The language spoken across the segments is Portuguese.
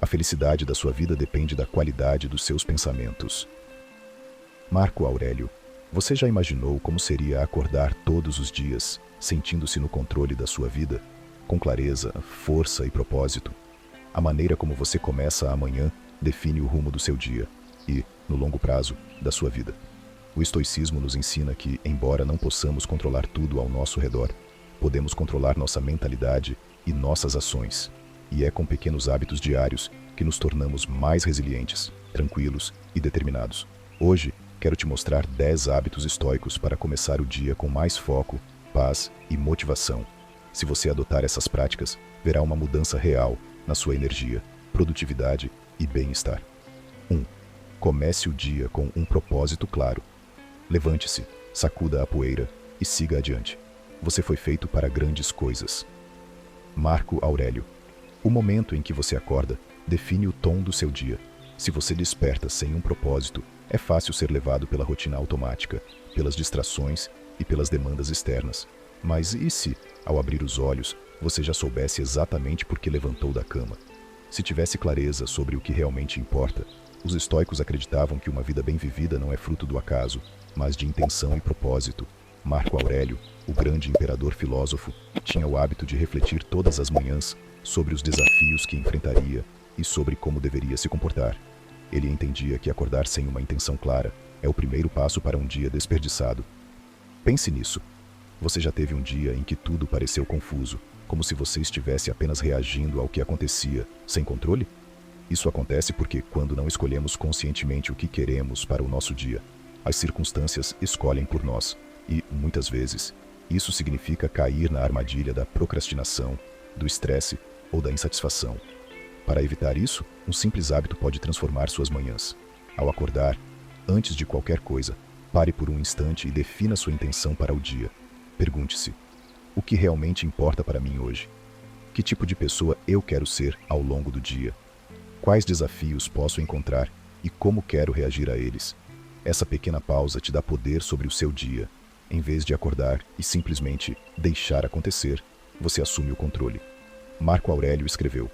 A felicidade da sua vida depende da qualidade dos seus pensamentos. Marco Aurélio, você já imaginou como seria acordar todos os dias, sentindo-se no controle da sua vida, com clareza, força e propósito? A maneira como você começa a manhã define o rumo do seu dia e, no longo prazo, da sua vida. O estoicismo nos ensina que, embora não possamos controlar tudo ao nosso redor, podemos controlar nossa mentalidade e nossas ações. E é com pequenos hábitos diários que nos tornamos mais resilientes, tranquilos e determinados. Hoje, quero te mostrar 10 hábitos estoicos para começar o dia com mais foco, paz e motivação. Se você adotar essas práticas, verá uma mudança real na sua energia, produtividade e bem-estar. 1. Comece o dia com um propósito claro. Levante-se, sacuda a poeira e siga adiante. Você foi feito para grandes coisas. Marco Aurélio. O momento em que você acorda define o tom do seu dia. Se você desperta sem um propósito, é fácil ser levado pela rotina automática, pelas distrações e pelas demandas externas. Mas e se, ao abrir os olhos, você já soubesse exatamente por que levantou da cama? Se tivesse clareza sobre o que realmente importa, os estoicos acreditavam que uma vida bem vivida não é fruto do acaso, mas de intenção e propósito. Marco Aurélio, o grande imperador filósofo, tinha o hábito de refletir todas as manhãs sobre os desafios que enfrentaria e sobre como deveria se comportar. Ele entendia que acordar sem uma intenção clara é o primeiro passo para um dia desperdiçado. Pense nisso. Você já teve um dia em que tudo pareceu confuso, como se você estivesse apenas reagindo ao que acontecia, sem controle? Isso acontece porque, quando não escolhemos conscientemente o que queremos para o nosso dia, as circunstâncias escolhem por nós. E, muitas vezes, isso significa cair na armadilha da procrastinação, do estresse ou da insatisfação. Para evitar isso, um simples hábito pode transformar suas manhãs. Ao acordar, antes de qualquer coisa, pare por um instante e defina sua intenção para o dia. Pergunte-se: o que realmente importa para mim hoje? Que tipo de pessoa eu quero ser ao longo do dia? Quais desafios posso encontrar e como quero reagir a eles? Essa pequena pausa te dá poder sobre o seu dia. Em vez de acordar e simplesmente deixar acontecer, você assume o controle. Marco Aurélio escreveu: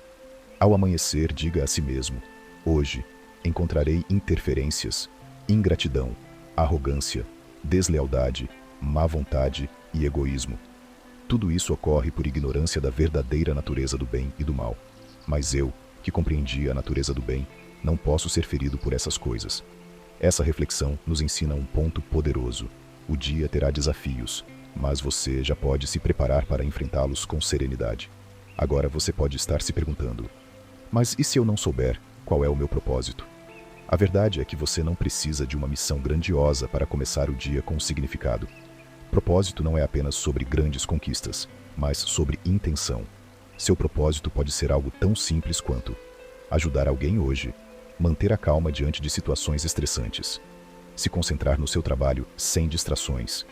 ao amanhecer, diga a si mesmo: hoje encontrarei interferências, ingratidão, arrogância, deslealdade, má vontade e egoísmo. Tudo isso ocorre por ignorância da verdadeira natureza do bem e do mal. Mas eu, que compreendi a natureza do bem, não posso ser ferido por essas coisas. Essa reflexão nos ensina um ponto poderoso. O dia terá desafios, mas você já pode se preparar para enfrentá-los com serenidade. Agora você pode estar se perguntando: mas e se eu não souber qual é o meu propósito? A verdade é que você não precisa de uma missão grandiosa para começar o dia com significado. Propósito não é apenas sobre grandes conquistas, mas sobre intenção. Seu propósito pode ser algo tão simples quanto ajudar alguém hoje, manter a calma diante de situações estressantes, se concentrar no seu trabalho sem distrações,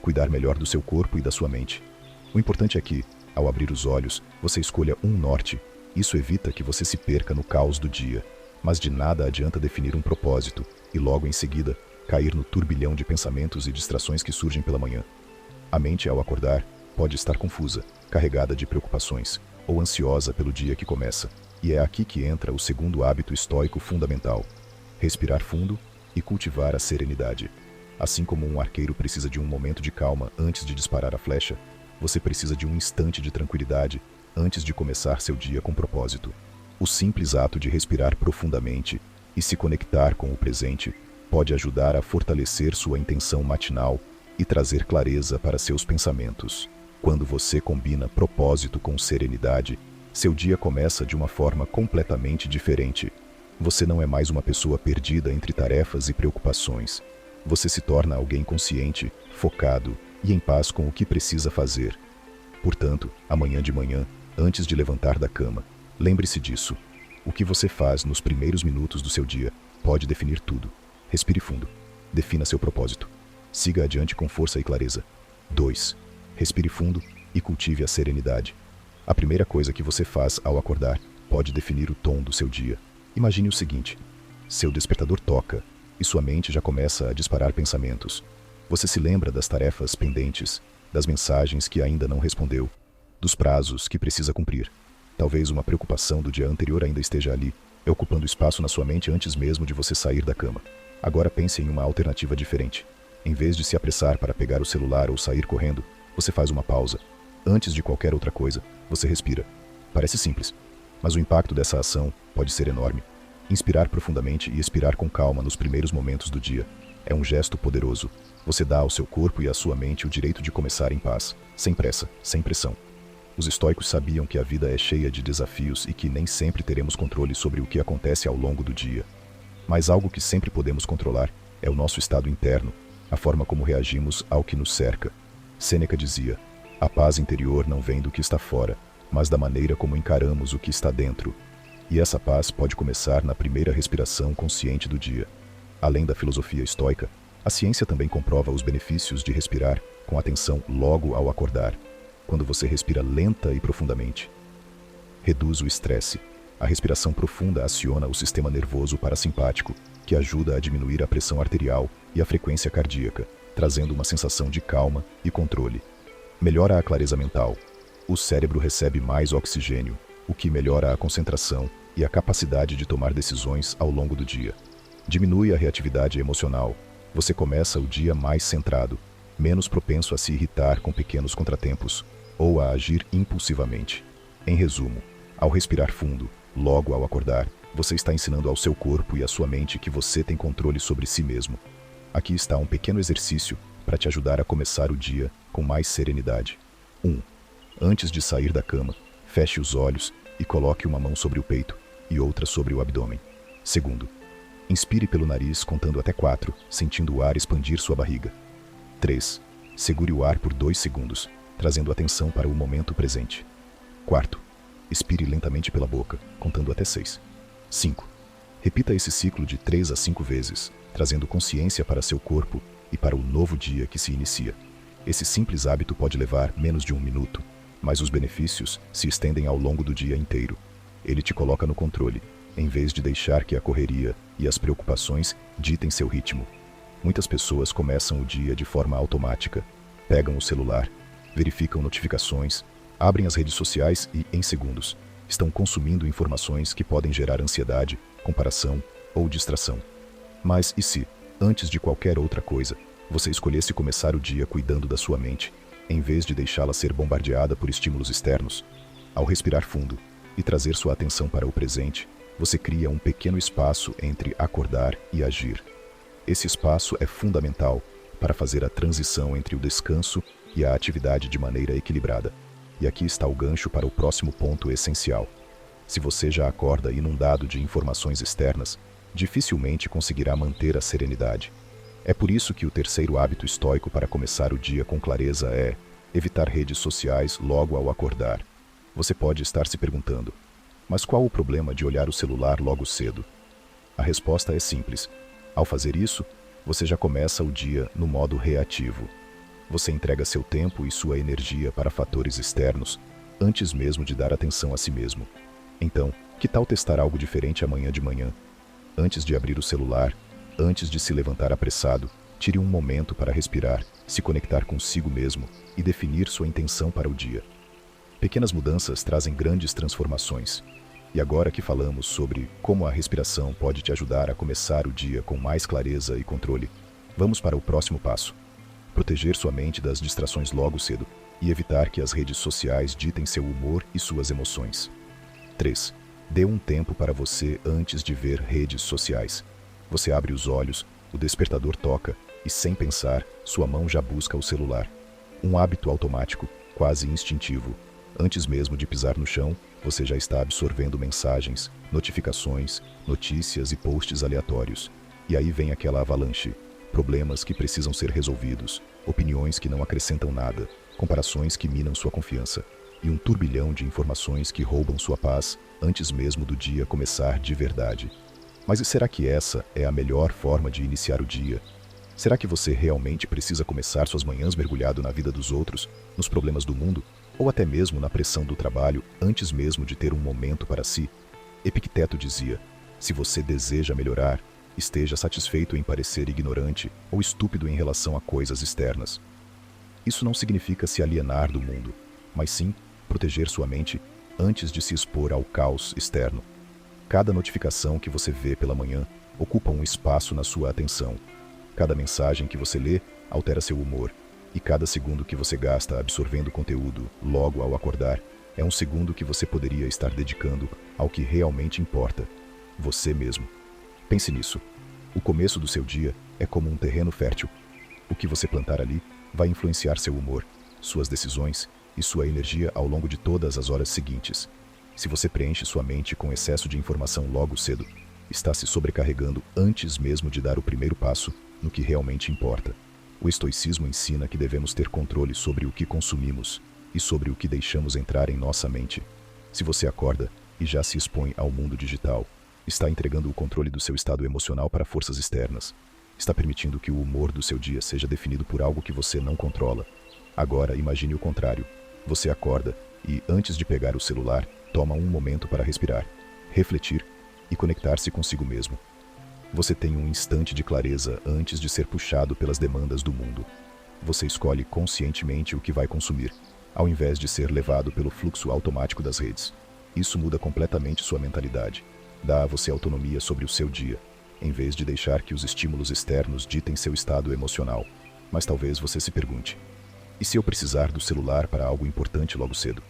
cuidar melhor do seu corpo e da sua mente. O importante é que, ao abrir os olhos, você escolha um norte. Isso evita que você se perca no caos do dia, mas de nada adianta definir um propósito e logo em seguida cair no turbilhão de pensamentos e distrações que surgem pela manhã. A mente, ao acordar, pode estar confusa, carregada de preocupações ou ansiosa pelo dia que começa. E é aqui que entra o segundo hábito estoico fundamental: respirar fundo e cultivar a serenidade. Assim como um arqueiro precisa de um momento de calma antes de disparar a flecha, você precisa de um instante de tranquilidade antes de começar seu dia com propósito. O simples ato de respirar profundamente e se conectar com o presente pode ajudar a fortalecer sua intenção matinal e trazer clareza para seus pensamentos. Quando você combina propósito com serenidade, seu dia começa de uma forma completamente diferente. Você não é mais uma pessoa perdida entre tarefas e preocupações. Você se torna alguém consciente, focado e em paz com o que precisa fazer. Portanto, amanhã de manhã, antes de levantar da cama, lembre-se disso. O que você faz nos primeiros minutos do seu dia pode definir tudo. Respire fundo. Defina seu propósito. Siga adiante com força e clareza. 2. Respire fundo e cultive a serenidade. A primeira coisa que você faz ao acordar pode definir o tom do seu dia. Imagine o seguinte: seu despertador toca e sua mente já começa a disparar pensamentos. Você se lembra das tarefas pendentes, das mensagens que ainda não respondeu, dos prazos que precisa cumprir. Talvez uma preocupação do dia anterior ainda esteja ali, ocupando espaço na sua mente antes mesmo de você sair da cama. Agora pense em uma alternativa diferente. Em vez de se apressar para pegar o celular ou sair correndo, você faz uma pausa. Antes de qualquer outra coisa, você respira. Parece simples, mas o impacto dessa ação pode ser enorme. Inspirar profundamente e expirar com calma nos primeiros momentos do dia é um gesto poderoso. Você dá ao seu corpo e à sua mente o direito de começar em paz, sem pressa, sem pressão. Os estoicos sabiam que a vida é cheia de desafios e que nem sempre teremos controle sobre o que acontece ao longo do dia. Mas algo que sempre podemos controlar é o nosso estado interno, a forma como reagimos ao que nos cerca. Sêneca dizia: a paz interior não vem do que está fora, mas da maneira como encaramos o que está dentro. E essa paz pode começar na primeira respiração consciente do dia. Além da filosofia estoica, a ciência também comprova os benefícios de respirar com atenção logo ao acordar. Quando você respira lenta e profundamente, reduz o estresse. A respiração profunda aciona o sistema nervoso parasimpático, que ajuda a diminuir a pressão arterial e a frequência cardíaca, trazendo uma sensação de calma e controle. Melhora a clareza mental. O cérebro recebe mais oxigênio, o que melhora a concentração e a capacidade de tomar decisões ao longo do dia. Diminui a reatividade emocional. Você começa o dia mais centrado, menos propenso a se irritar com pequenos contratempos ou a agir impulsivamente. Em resumo, ao respirar fundo, logo ao acordar, você está ensinando ao seu corpo e à sua mente que você tem controle sobre si mesmo. Aqui está um pequeno exercício para te ajudar a começar o dia com mais serenidade. 1. Antes de sair da cama, feche os olhos e coloque uma mão sobre o peito e outra sobre o abdômen. 2. Inspire pelo nariz contando até 4, sentindo o ar expandir sua barriga. 3. Segure o ar por 2 segundos, trazendo atenção para o momento presente. 4. Expire lentamente pela boca, contando até 6. 5. Repita esse ciclo de 3 a 5 vezes, trazendo consciência para seu corpo e para o novo dia que se inicia. Esse simples hábito pode levar menos de 1 minuto, mas os benefícios se estendem ao longo do dia inteiro. Ele te coloca no controle, em vez de deixar que a correria e as preocupações ditem seu ritmo. Muitas pessoas começam o dia de forma automática. Pegam o celular, verificam notificações, abrem as redes sociais e, em segundos, estão consumindo informações que podem gerar ansiedade, comparação ou distração. Mas e se, antes de qualquer outra coisa, você escolhesse começar o dia cuidando da sua mente, em vez de deixá-la ser bombardeada por estímulos externos? Ao respirar fundo e trazer sua atenção para o presente, você cria um pequeno espaço entre acordar e agir. Esse espaço é fundamental para fazer a transição entre o descanso e a atividade de maneira equilibrada. E aqui está o gancho para o próximo ponto essencial. Se você já acorda inundado de informações externas, dificilmente conseguirá manter a serenidade. É por isso que o terceiro hábito estoico para começar o dia com clareza é evitar redes sociais logo ao acordar. Você pode estar se perguntando: mas qual o problema de olhar o celular logo cedo? A resposta é simples. Ao fazer isso, você já começa o dia no modo reativo. Você entrega seu tempo e sua energia para fatores externos, antes mesmo de dar atenção a si mesmo. Então, que tal testar algo diferente amanhã de manhã? Antes de abrir o celular, antes de se levantar apressado, tire um momento para respirar, se conectar consigo mesmo e definir sua intenção para o dia. Pequenas mudanças trazem grandes transformações. E agora que falamos sobre como a respiração pode te ajudar a começar o dia com mais clareza e controle, vamos para o próximo passo. Proteger sua mente das distrações logo cedo e evitar que as redes sociais ditem seu humor e suas emoções. 3. Dê um tempo para você antes de ver redes sociais. Você abre os olhos, o despertador toca e, sem pensar, sua mão já busca o celular. Um hábito automático, quase instintivo. Antes mesmo de pisar no chão, você já está absorvendo mensagens, notificações, notícias e posts aleatórios. E aí vem aquela avalanche. Problemas que precisam ser resolvidos, opiniões que não acrescentam nada, comparações que minam sua confiança, e um turbilhão de informações que roubam sua paz antes mesmo do dia começar de verdade. Mas e será que essa é a melhor forma de iniciar o dia? Será que você realmente precisa começar suas manhãs mergulhado na vida dos outros, nos problemas do mundo, ou até mesmo na pressão do trabalho antes mesmo de ter um momento para si? Epicteto dizia: se você deseja melhorar, esteja satisfeito em parecer ignorante ou estúpido em relação a coisas externas. Isso não significa se alienar do mundo, mas sim proteger sua mente antes de se expor ao caos externo. Cada notificação que você vê pela manhã ocupa um espaço na sua atenção. Cada mensagem que você lê altera seu humor, e cada segundo que você gasta absorvendo conteúdo logo ao acordar é um segundo que você poderia estar dedicando ao que realmente importa, você mesmo. Pense nisso. O começo do seu dia é como um terreno fértil. O que você plantar ali vai influenciar seu humor, suas decisões e sua energia ao longo de todas as horas seguintes. Se você preenche sua mente com excesso de informação logo cedo, está se sobrecarregando antes mesmo de dar o primeiro passo no que realmente importa. O estoicismo ensina que devemos ter controle sobre o que consumimos e sobre o que deixamos entrar em nossa mente. Se você acorda e já se expõe ao mundo digital, está entregando o controle do seu estado emocional para forças externas. Está permitindo que o humor do seu dia seja definido por algo que você não controla. Agora, imagine o contrário. Você acorda e, antes de pegar o celular, toma um momento para respirar, refletir e conectar-se consigo mesmo. Você tem um instante de clareza antes de ser puxado pelas demandas do mundo. Você escolhe conscientemente o que vai consumir, ao invés de ser levado pelo fluxo automático das redes. Isso muda completamente sua mentalidade. Dá a você autonomia sobre o seu dia, em vez de deixar que os estímulos externos ditem seu estado emocional. Mas talvez você se pergunte: e se eu precisar do celular para algo importante logo cedo?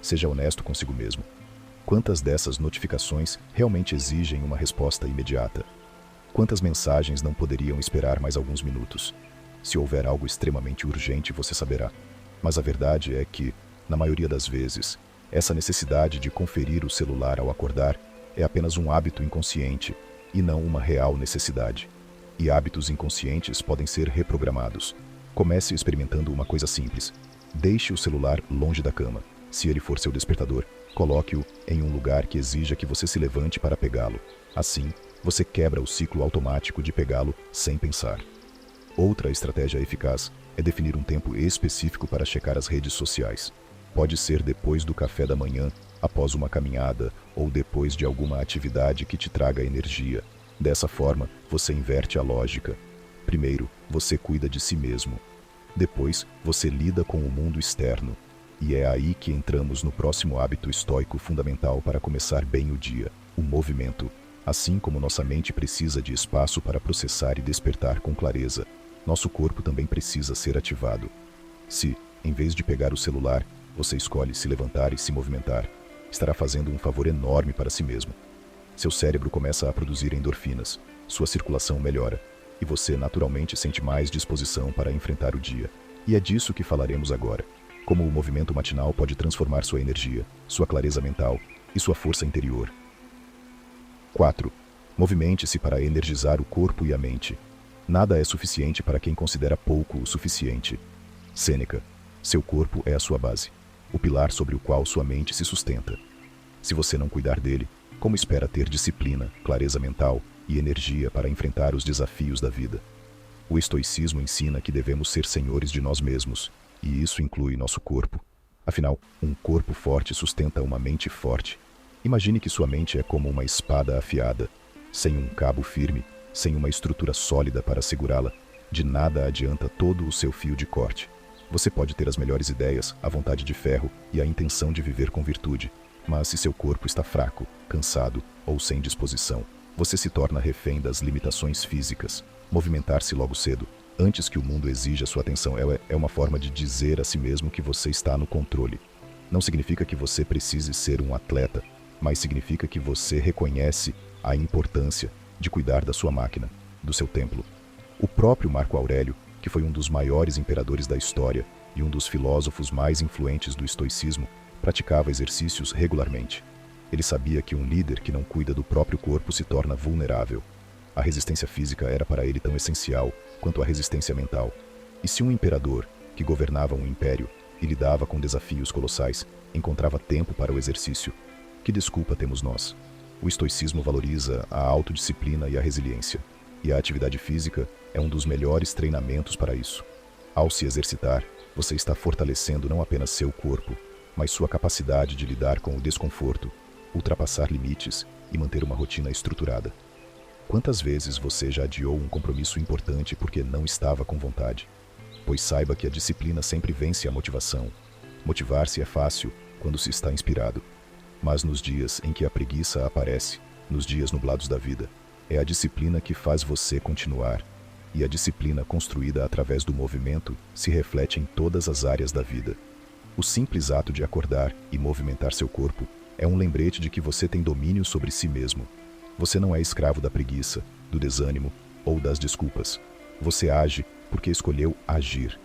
Seja honesto consigo mesmo. Quantas dessas notificações realmente exigem uma resposta imediata? Quantas mensagens não poderiam esperar mais alguns minutos? Se houver algo extremamente urgente, você saberá. Mas a verdade é que, na maioria das vezes, essa necessidade de conferir o celular ao acordar é apenas um hábito inconsciente e não uma real necessidade. E hábitos inconscientes podem ser reprogramados. Comece experimentando uma coisa simples. Deixe o celular longe da cama. Se ele for seu despertador, coloque-o em um lugar que exija que você se levante para pegá-lo. Assim, você quebra o ciclo automático de pegá-lo sem pensar. Outra estratégia eficaz é definir um tempo específico para checar as redes sociais. Pode ser depois do café da manhã, após uma caminhada ou depois de alguma atividade que te traga energia. Dessa forma, você inverte a lógica. Primeiro, você cuida de si mesmo. Depois, você lida com o mundo externo. E é aí que entramos no próximo hábito estoico fundamental para começar bem o dia: o movimento. Assim como nossa mente precisa de espaço para processar e despertar com clareza, nosso corpo também precisa ser ativado. Se, em vez de pegar o celular, você escolhe se levantar e se movimentar, estará fazendo um favor enorme para si mesmo. Seu cérebro começa a produzir endorfinas, sua circulação melhora, e você naturalmente sente mais disposição para enfrentar o dia. E é disso que falaremos agora: como o movimento matinal pode transformar sua energia, sua clareza mental e sua força interior. 4. Movimente-se para energizar o corpo e a mente. Nada é suficiente para quem considera pouco o suficiente. Sêneca: seu corpo é a sua base, o pilar sobre o qual sua mente se sustenta. Se você não cuidar dele, como espera ter disciplina, clareza mental e energia para enfrentar os desafios da vida? O estoicismo ensina que devemos ser senhores de nós mesmos, e isso inclui nosso corpo. Afinal, um corpo forte sustenta uma mente forte. Imagine que sua mente é como uma espada afiada. Sem um cabo firme, sem uma estrutura sólida para segurá-la, de nada adianta todo o seu fio de corte. Você pode ter as melhores ideias, a vontade de ferro e a intenção de viver com virtude, mas se seu corpo está fraco, cansado ou sem disposição, você se torna refém das limitações físicas. Movimentar-se logo cedo, antes que o mundo exija sua atenção, é uma forma de dizer a si mesmo que você está no controle. Não significa que você precise ser um atleta, mas significa que você reconhece a importância de cuidar da sua máquina, do seu templo. O próprio Marco Aurélio, que foi um dos maiores imperadores da história e um dos filósofos mais influentes do estoicismo, praticava exercícios regularmente. Ele sabia que um líder que não cuida do próprio corpo se torna vulnerável. A resistência física era para ele tão essencial quanto a resistência mental. E se um imperador, que governava um império e lidava com desafios colossais, encontrava tempo para o exercício, que desculpa temos nós? O estoicismo valoriza a autodisciplina e a resiliência, e a atividade física é um dos melhores treinamentos para isso. Ao se exercitar, você está fortalecendo não apenas seu corpo, mas sua capacidade de lidar com o desconforto, ultrapassar limites e manter uma rotina estruturada. Quantas vezes você já adiou um compromisso importante porque não estava com vontade? Pois saiba que a disciplina sempre vence a motivação. Motivar-se é fácil quando se está inspirado, Mas nos dias em que a preguiça aparece, nos dias nublados da vida, é a disciplina que faz você continuar. E a disciplina construída através do movimento se reflete em todas as áreas da vida. O simples ato de acordar e movimentar seu corpo é um lembrete de que você tem domínio sobre si mesmo. Você não é escravo da preguiça, do desânimo ou das desculpas. Você age porque escolheu agir.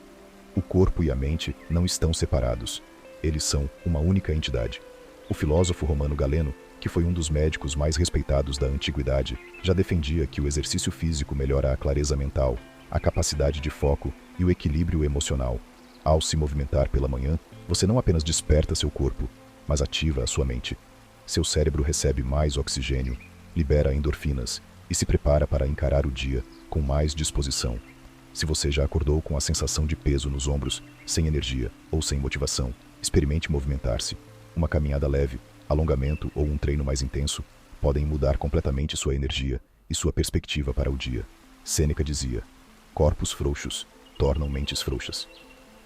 O corpo e a mente não estão separados. Eles são uma única entidade. O filósofo romano Galeno, que foi um dos médicos mais respeitados da antiguidade, já defendia que o exercício físico melhora a clareza mental, a capacidade de foco e o equilíbrio emocional. Ao se movimentar pela manhã, você não apenas desperta seu corpo, mas ativa a sua mente. Seu cérebro recebe mais oxigênio, libera endorfinas e se prepara para encarar o dia com mais disposição. Se você já acordou com a sensação de peso nos ombros, sem energia ou sem motivação, experimente movimentar-se. Uma caminhada leve, alongamento ou um treino mais intenso podem mudar completamente sua energia e sua perspectiva para o dia. Sêneca dizia: corpos frouxos tornam mentes frouxas.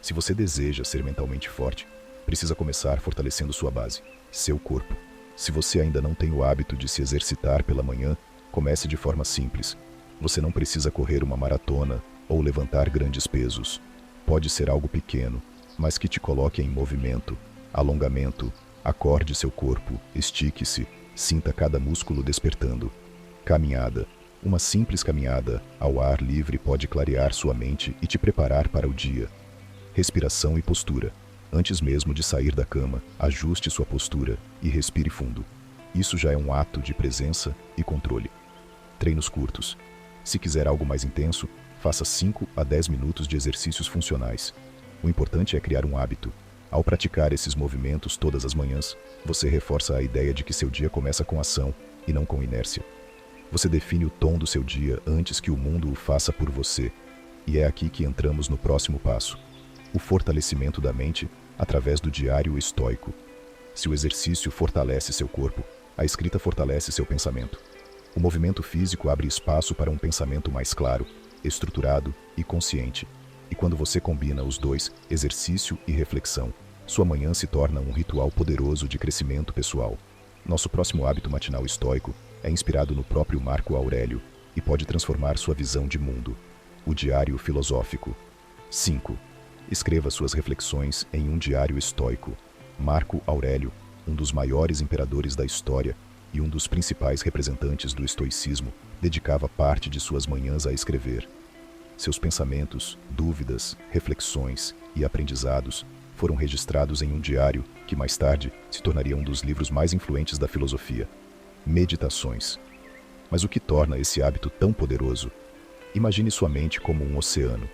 Se você deseja ser mentalmente forte, precisa começar fortalecendo sua base, seu corpo. Se você ainda não tem o hábito de se exercitar pela manhã, comece de forma simples. Você não precisa correr uma maratona ou levantar grandes pesos. Pode ser algo pequeno, mas que te coloque em movimento. Alongamento, acorde seu corpo, estique-se, sinta cada músculo despertando. Caminhada. Uma simples caminhada ao ar livre pode clarear sua mente e te preparar para o dia. Respiração e postura. Antes mesmo de sair da cama, ajuste sua postura e respire fundo. Isso já é um ato de presença e controle. Treinos curtos. Se quiser algo mais intenso, faça 5 a 10 minutos de exercícios funcionais. O importante é criar um hábito. Ao praticar esses movimentos todas as manhãs, você reforça a ideia de que seu dia começa com ação e não com inércia. Você define o tom do seu dia antes que o mundo o faça por você. E é aqui que entramos no próximo passo: o fortalecimento da mente através do diário estoico. Se o exercício fortalece seu corpo, a escrita fortalece seu pensamento. O movimento físico abre espaço para um pensamento mais claro, estruturado e consciente. E quando você combina os dois, exercício e reflexão, sua manhã se torna um ritual poderoso de crescimento pessoal. Nosso próximo hábito matinal estoico é inspirado no próprio Marco Aurélio e pode transformar sua visão de mundo. O diário filosófico. 5. Escreva suas reflexões em um diário estoico. Marco Aurélio, um dos maiores imperadores da história e um dos principais representantes do estoicismo, dedicava parte de suas manhãs a escrever. Seus pensamentos, dúvidas, reflexões e aprendizados foram registrados em um diário que mais tarde se tornaria um dos livros mais influentes da filosofia. Meditações. Mas o que torna esse hábito tão poderoso? Imagine sua mente como um oceano.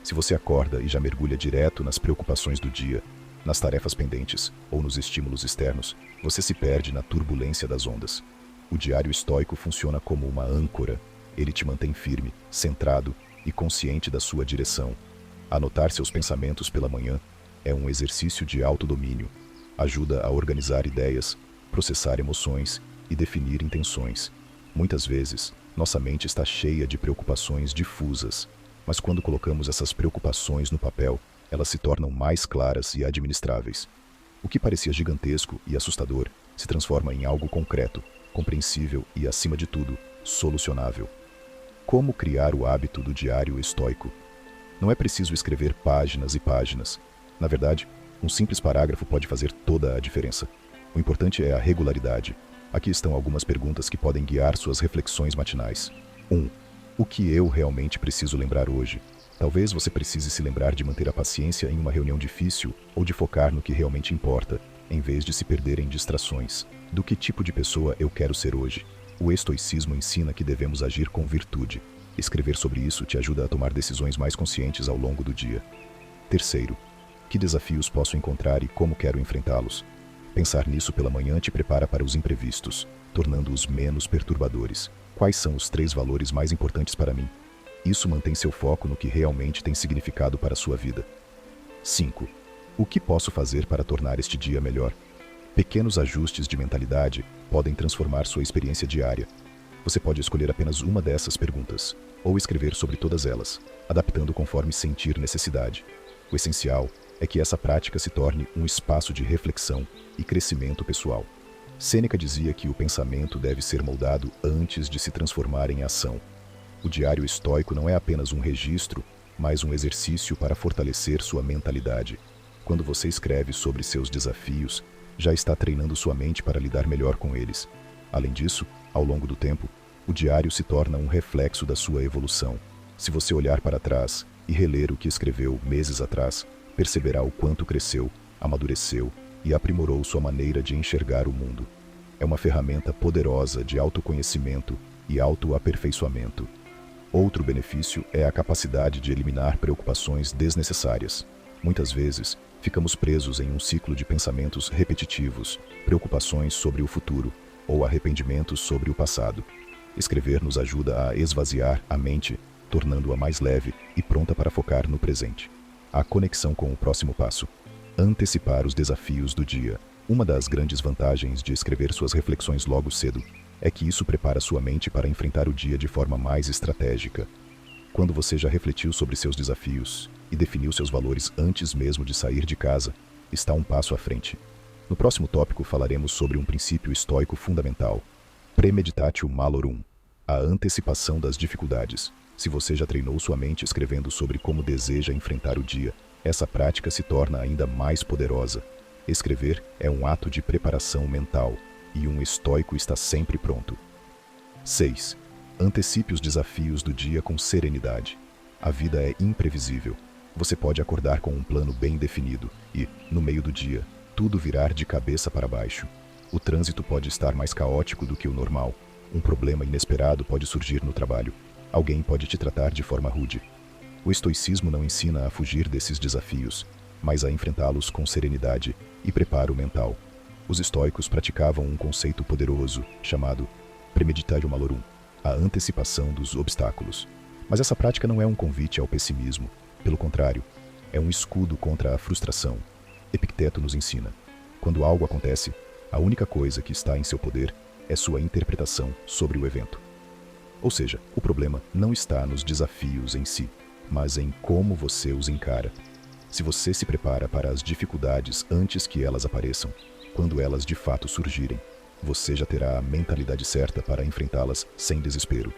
Se você acorda e já mergulha direto nas preocupações do dia, nas tarefas pendentes ou nos estímulos externos, você se perde na turbulência das ondas. O diário estoico funciona como uma âncora. Ele te mantém firme, centrado e consciente da sua direção. Anotar seus pensamentos pela manhã é um exercício de autodomínio. Ajuda a organizar ideias, processar emoções e definir intenções. Muitas vezes, nossa mente está cheia de preocupações difusas, mas quando colocamos essas preocupações no papel, elas se tornam mais claras e administráveis. O que parecia gigantesco e assustador se transforma em algo concreto, compreensível e, acima de tudo, solucionável. Como criar o hábito do diário estoico? Não é preciso escrever páginas e páginas. Na verdade, um simples parágrafo pode fazer toda a diferença. O importante é a regularidade. Aqui estão algumas perguntas que podem guiar suas reflexões matinais. 1. O que eu realmente preciso lembrar hoje? Talvez você precise se lembrar de manter a paciência em uma reunião difícil ou de focar no que realmente importa, em vez de se perder em distrações. Do que tipo de pessoa eu quero ser hoje? O estoicismo ensina que devemos agir com virtude. Escrever sobre isso te ajuda a tomar decisões mais conscientes ao longo do dia. 3. Que desafios posso encontrar e como quero enfrentá-los? Pensar nisso pela manhã te prepara para os imprevistos, tornando-os menos perturbadores. Quais são os 3 valores mais importantes para mim? Isso mantém seu foco no que realmente tem significado para a sua vida. 5. O que posso fazer para tornar este dia melhor? Pequenos ajustes de mentalidade podem transformar sua experiência diária. Você pode escolher apenas uma dessas perguntas, ou escrever sobre todas elas, adaptando conforme sentir necessidade. O essencial é que essa prática se torne um espaço de reflexão e crescimento pessoal. Sêneca dizia que o pensamento deve ser moldado antes de se transformar em ação. O diário estoico não é apenas um registro, mas um exercício para fortalecer sua mentalidade. Quando você escreve sobre seus desafios, já está treinando sua mente para lidar melhor com eles. Além disso, ao longo do tempo, o diário se torna um reflexo da sua evolução. Se você olhar para trás e reler o que escreveu meses atrás, perceberá o quanto cresceu, amadureceu e aprimorou sua maneira de enxergar o mundo. É uma ferramenta poderosa de autoconhecimento e autoaperfeiçoamento. Outro benefício é a capacidade de eliminar preocupações desnecessárias. Muitas vezes, ficamos presos em um ciclo de pensamentos repetitivos, preocupações sobre o futuro ou arrependimentos sobre o passado. Escrever nos ajuda a esvaziar a mente, tornando-a mais leve e pronta para focar no presente. A conexão com o próximo passo. Antecipar os desafios do dia. Uma das grandes vantagens de escrever suas reflexões logo cedo é que isso prepara sua mente para enfrentar o dia de forma mais estratégica. Quando você já refletiu sobre seus desafios e definiu seus valores antes mesmo de sair de casa, está um passo à frente. No próximo tópico falaremos sobre um princípio estoico fundamental, premeditatio malorum, a antecipação das dificuldades. Se você já treinou sua mente escrevendo sobre como deseja enfrentar o dia, essa prática se torna ainda mais poderosa. Escrever é um ato de preparação mental, e um estoico está sempre pronto. 6. Antecipe os desafios do dia com serenidade. A vida é imprevisível. Você pode acordar com um plano bem definido e, no meio do dia, tudo virar de cabeça para baixo. O trânsito pode estar mais caótico do que o normal. Um problema inesperado pode surgir no trabalho. Alguém pode te tratar de forma rude. O estoicismo não ensina a fugir desses desafios, mas a enfrentá-los com serenidade e preparo mental. Os estoicos praticavam um conceito poderoso chamado premeditatio malorum, a antecipação dos obstáculos. Mas essa prática não é um convite ao pessimismo. Pelo contrário, é um escudo contra a frustração. Epicteto nos ensina: quando algo acontece, a única coisa que está em seu poder é sua interpretação sobre o evento. Ou seja, o problema não está nos desafios em si, mas em como você os encara. Se você se prepara para as dificuldades antes que elas apareçam, quando elas de fato surgirem, você já terá a mentalidade certa para enfrentá-las sem desespero.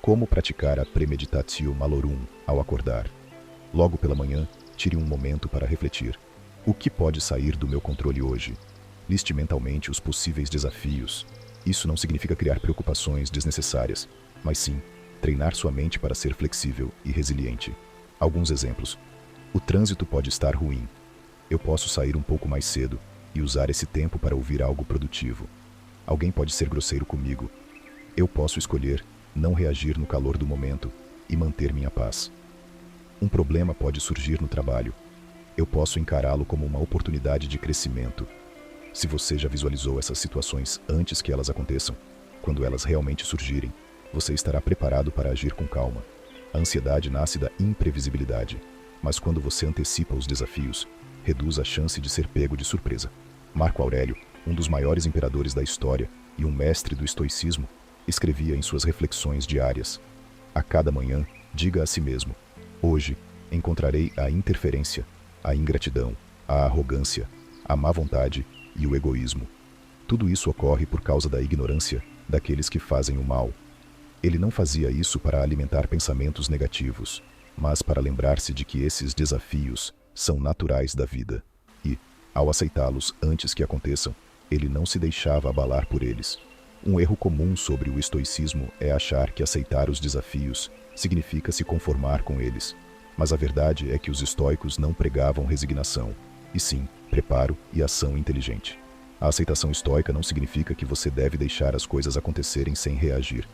Como praticar a premeditatio malorum ao acordar? Logo pela manhã, tire um momento para refletir. O que pode sair do meu controle hoje? Liste mentalmente os possíveis desafios. Isso não significa criar preocupações desnecessárias, mas sim treinar sua mente para ser flexível e resiliente. Alguns exemplos. O trânsito pode estar ruim. Eu posso sair um pouco mais cedo e usar esse tempo para ouvir algo produtivo. Alguém pode ser grosseiro comigo. Eu posso escolher não reagir no calor do momento e manter minha paz. Um problema pode surgir no trabalho. Eu posso encará-lo como uma oportunidade de crescimento. Se você já visualizou essas situações antes que elas aconteçam, quando elas realmente surgirem, você estará preparado para agir com calma. A ansiedade nasce da imprevisibilidade, mas quando você antecipa os desafios, reduz a chance de ser pego de surpresa. Marco Aurélio, um dos maiores imperadores da história e um mestre do estoicismo, escrevia em suas reflexões diárias: a cada manhã, diga a si mesmo: hoje encontrarei a interferência, a ingratidão, a arrogância, a má vontade e o egoísmo. Tudo isso ocorre por causa da ignorância daqueles que fazem o mal. Ele não fazia isso para alimentar pensamentos negativos, mas para lembrar-se de que esses desafios são naturais da vida. E, ao aceitá-los antes que aconteçam, ele não se deixava abalar por eles. Um erro comum sobre o estoicismo é achar que aceitar os desafios significa se conformar com eles. Mas a verdade é que os estoicos não pregavam resignação, e sim preparo e ação inteligente. A aceitação estoica não significa que você deve deixar as coisas acontecerem sem reagir.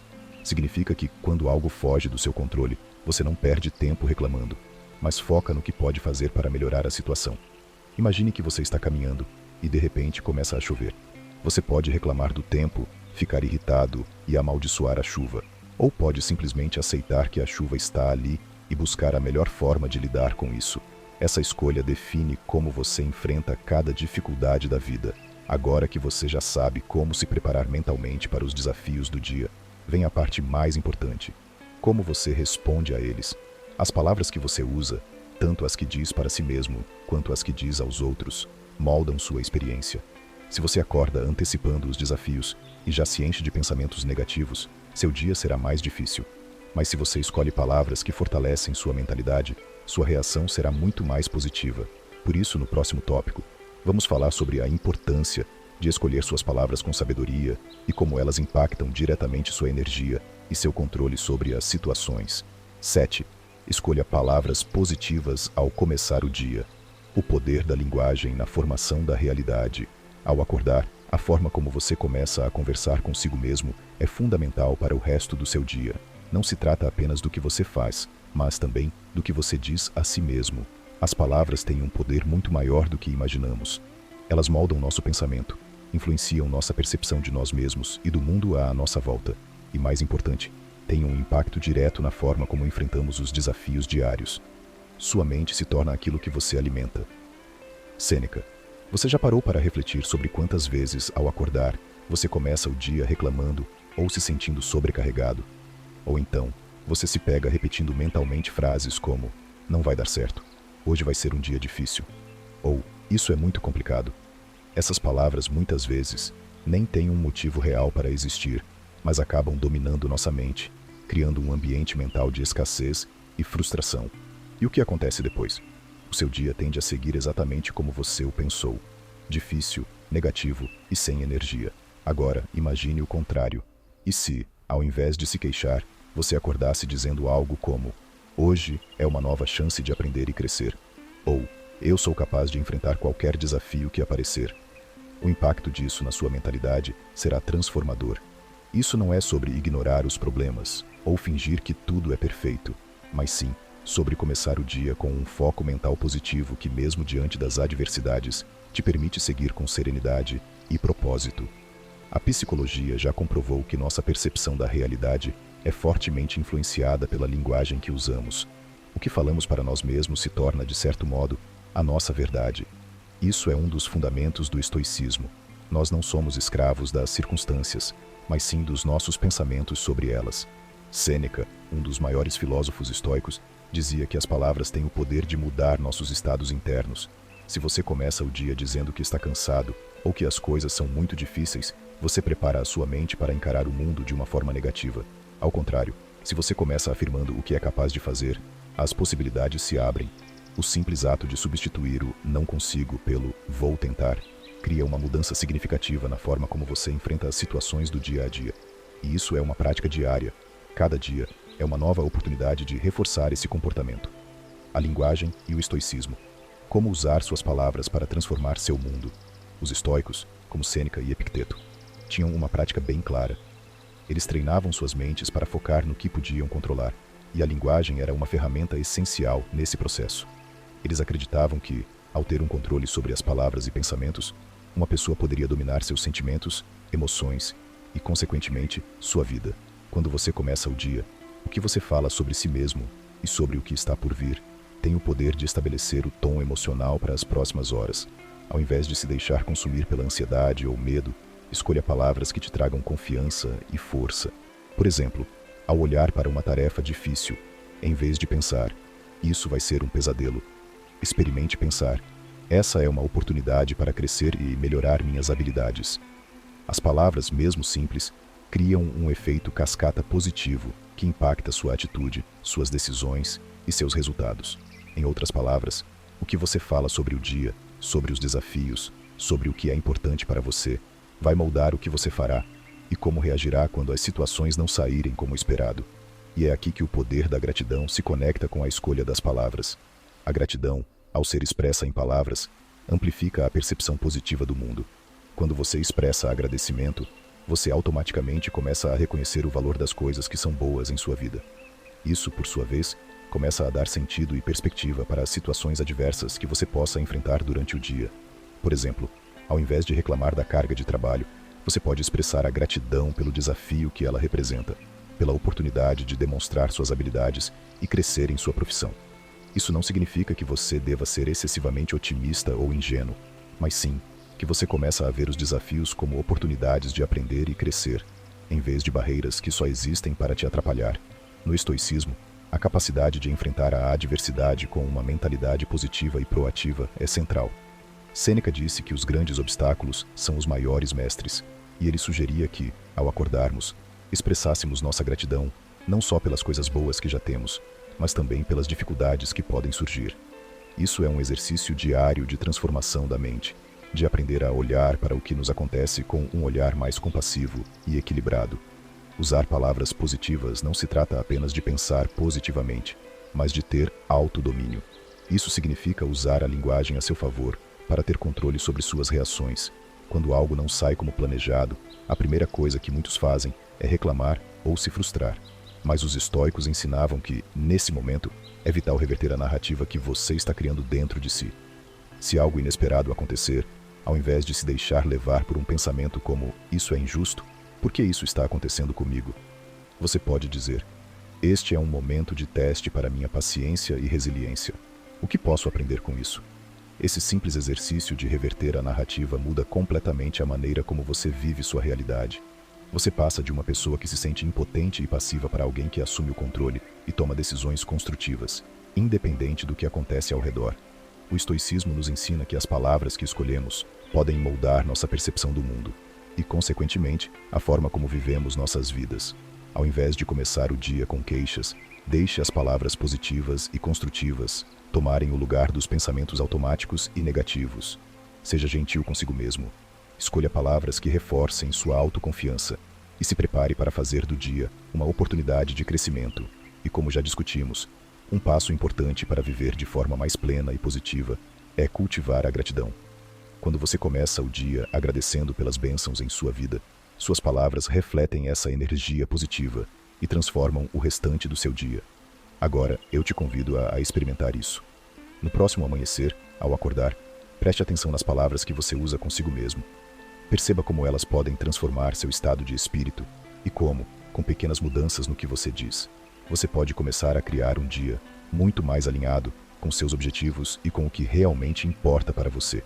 Significa que, quando algo foge do seu controle, você não perde tempo reclamando, mas foca no que pode fazer para melhorar a situação. Imagine que você está caminhando e de repente começa a chover. Você pode reclamar do tempo, ficar irritado e amaldiçoar a chuva, ou pode simplesmente aceitar que a chuva está ali e buscar a melhor forma de lidar com isso. Essa escolha define como você enfrenta cada dificuldade da vida. Agora que você já sabe como se preparar mentalmente para os desafios do dia, vem a parte mais importante: como você responde a eles. As palavras que você usa, tanto as que diz para si mesmo quanto as que diz aos outros, moldam sua experiência. Se você acorda antecipando os desafios e já se enche de pensamentos negativos, seu dia será mais difícil. Mas se você escolhe palavras que fortalecem sua mentalidade, sua reação será muito mais positiva. Por isso, no próximo tópico, vamos falar sobre a importância de escolher suas palavras com sabedoria e como elas impactam diretamente sua energia e seu controle sobre as situações. 7. Escolha palavras positivas ao começar o dia. O poder da linguagem na formação da realidade. Ao acordar, a forma como você começa a conversar consigo mesmo é fundamental para o resto do seu dia. Não se trata apenas do que você faz, mas também do que você diz a si mesmo. As palavras têm um poder muito maior do que imaginamos. Elas moldam nosso pensamento, influenciam nossa percepção de nós mesmos e do mundo à nossa volta. E mais importante, têm um impacto direto na forma como enfrentamos os desafios diários. Sua mente se torna aquilo que você alimenta. Sêneca. Você já parou para refletir sobre quantas vezes, ao acordar, você começa o dia reclamando ou se sentindo sobrecarregado? Ou então, você se pega repetindo mentalmente frases como: não vai dar certo, hoje vai ser um dia difícil, ou isso é muito complicado. Essas palavras muitas vezes nem têm um motivo real para existir, mas acabam dominando nossa mente, criando um ambiente mental de escassez e frustração. E o que acontece depois? O seu dia tende a seguir exatamente como você o pensou: difícil, negativo e sem energia. Agora, imagine o contrário. E se, ao invés de se queixar, você acordasse dizendo algo como: hoje é uma nova chance de aprender e crescer. Ou, eu sou capaz de enfrentar qualquer desafio que aparecer. O impacto disso na sua mentalidade será transformador. Isso não é sobre ignorar os problemas ou fingir que tudo é perfeito, mas sim sobre começar o dia com um foco mental positivo que, mesmo diante das adversidades, te permite seguir com serenidade e propósito. A psicologia já comprovou que nossa percepção da realidade é fortemente influenciada pela linguagem que usamos. O que falamos para nós mesmos se torna, de certo modo, a nossa verdade. Isso é um dos fundamentos do estoicismo. Nós não somos escravos das circunstâncias, mas sim dos nossos pensamentos sobre elas. Sêneca, um dos maiores filósofos estoicos, dizia que as palavras têm o poder de mudar nossos estados internos. Se você começa o dia dizendo que está cansado ou que as coisas são muito difíceis, você prepara a sua mente para encarar o mundo de uma forma negativa. Ao contrário, se você começa afirmando o que é capaz de fazer, as possibilidades se abrem. O simples ato de substituir o "não consigo" pelo "vou tentar" cria uma mudança significativa na forma como você enfrenta as situações do dia a dia. E isso é uma prática diária. Cada dia é uma nova oportunidade de reforçar esse comportamento. A linguagem e o estoicismo. Como usar suas palavras para transformar seu mundo. Os estoicos, como Sêneca e Epicteto, tinham uma prática bem clara. Eles treinavam suas mentes para focar no que podiam controlar, e a linguagem era uma ferramenta essencial nesse processo. Eles acreditavam que, ao ter um controle sobre as palavras e pensamentos, uma pessoa poderia dominar seus sentimentos, emoções e, consequentemente, sua vida. Quando você começa o dia, o que você fala sobre si mesmo e sobre o que está por vir tem o poder de estabelecer o tom emocional para as próximas horas. Ao invés de se deixar consumir pela ansiedade ou medo, escolha palavras que te tragam confiança e força. Por exemplo, ao olhar para uma tarefa difícil, em vez de pensar: isso vai ser um pesadelo, experimente pensar: essa é uma oportunidade para crescer e melhorar minhas habilidades. As palavras, mesmo simples, criam um efeito cascata positivo que impacta sua atitude, suas decisões e seus resultados. Em outras palavras, o que você fala sobre o dia, sobre os desafios, sobre o que é importante para você, vai moldar o que você fará e como reagirá quando as situações não saírem como esperado. E é aqui que o poder da gratidão se conecta com a escolha das palavras. A gratidão, ao ser expressa em palavras, amplifica a percepção positiva do mundo. Quando você expressa agradecimento, você automaticamente começa a reconhecer o valor das coisas que são boas em sua vida. Isso, por sua vez, começa a dar sentido e perspectiva para as situações adversas que você possa enfrentar durante o dia. Por exemplo, ao invés de reclamar da carga de trabalho, você pode expressar a gratidão pelo desafio que ela representa, pela oportunidade de demonstrar suas habilidades e crescer em sua profissão. Isso não significa que você deva ser excessivamente otimista ou ingênuo, mas sim que você começa a ver os desafios como oportunidades de aprender e crescer, em vez de barreiras que só existem para te atrapalhar. No estoicismo, a capacidade de enfrentar a adversidade com uma mentalidade positiva e proativa é central. Sêneca disse que os grandes obstáculos são os maiores mestres, e ele sugeria que, ao acordarmos, expressássemos nossa gratidão não só pelas coisas boas que já temos, mas também pelas dificuldades que podem surgir. Isso é um exercício diário de transformação da mente, de aprender a olhar para o que nos acontece com um olhar mais compassivo e equilibrado. Usar palavras positivas não se trata apenas de pensar positivamente, mas de ter autodomínio. Isso significa usar a linguagem a seu favor para ter controle sobre suas reações. Quando algo não sai como planejado, a primeira coisa que muitos fazem é reclamar ou se frustrar. Mas os estoicos ensinavam que, nesse momento, é vital reverter a narrativa que você está criando dentro de si. Se algo inesperado acontecer, ao invés de se deixar levar por um pensamento como "isso é injusto, por que isso está acontecendo comigo?", você pode dizer: "Este é um momento de teste para minha paciência e resiliência. O que posso aprender com isso?". Esse simples exercício de reverter a narrativa muda completamente a maneira como você vive sua realidade. Você passa de uma pessoa que se sente impotente e passiva para alguém que assume o controle e toma decisões construtivas, independente do que acontece ao redor. O estoicismo nos ensina que as palavras que escolhemos podem moldar nossa percepção do mundo e, consequentemente, a forma como vivemos nossas vidas. Ao invés de começar o dia com queixas, deixe as palavras positivas e construtivas tomarem o lugar dos pensamentos automáticos e negativos. Seja gentil consigo mesmo. Escolha palavras que reforcem sua autoconfiança e se prepare para fazer do dia uma oportunidade de crescimento. E como já discutimos, um passo importante para viver de forma mais plena e positiva é cultivar a gratidão. Quando você começa o dia agradecendo pelas bênçãos em sua vida, suas palavras refletem essa energia positiva e transformam o restante do seu dia. Agora, eu te convido a experimentar isso. No próximo amanhecer, ao acordar, preste atenção nas palavras que você usa consigo mesmo. Perceba como elas podem transformar seu estado de espírito e como, com pequenas mudanças no que você diz, você pode começar a criar um dia muito mais alinhado com seus objetivos e com o que realmente importa para você.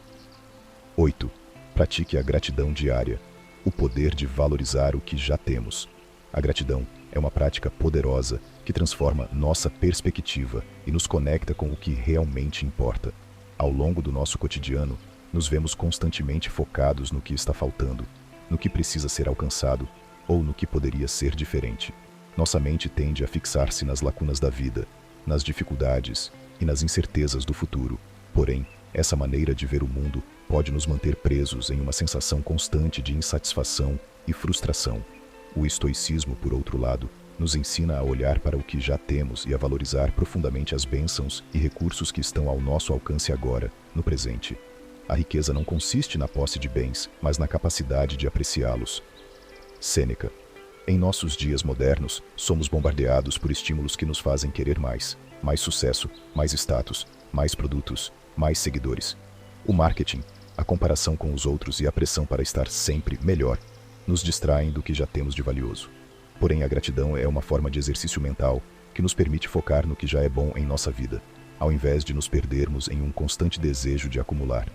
8. Pratique a gratidão diária, o poder de valorizar o que já temos. A gratidão é uma prática poderosa que transforma nossa perspectiva e nos conecta com o que realmente importa. Ao longo do nosso cotidiano, nos vemos constantemente focados no que está faltando, no que precisa ser alcançado ou no que poderia ser diferente. Nossa mente tende a fixar-se nas lacunas da vida, nas dificuldades e nas incertezas do futuro. Porém, essa maneira de ver o mundo pode nos manter presos em uma sensação constante de insatisfação e frustração. O estoicismo, por outro lado, nos ensina a olhar para o que já temos e a valorizar profundamente as bênçãos e recursos que estão ao nosso alcance agora, no presente. A riqueza não consiste na posse de bens, mas na capacidade de apreciá-los. Sêneca. Em nossos dias modernos, somos bombardeados por estímulos que nos fazem querer mais sucesso, mais status, mais produtos, mais seguidores. O marketing, a comparação com os outros e a pressão para estar sempre melhor nos distraem do que já temos de valioso. Porém, a gratidão é uma forma de exercício mental que nos permite focar no que já é bom em nossa vida, ao invés de nos perdermos em um constante desejo de acumular.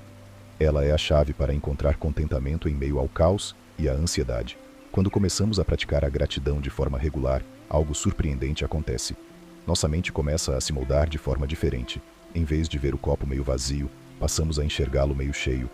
Ela é a chave para encontrar contentamento em meio ao caos e à ansiedade. Quando começamos a praticar a gratidão de forma regular, algo surpreendente acontece. Nossa mente começa a se moldar de forma diferente. Em vez de ver o copo meio vazio, passamos a enxergá-lo meio cheio.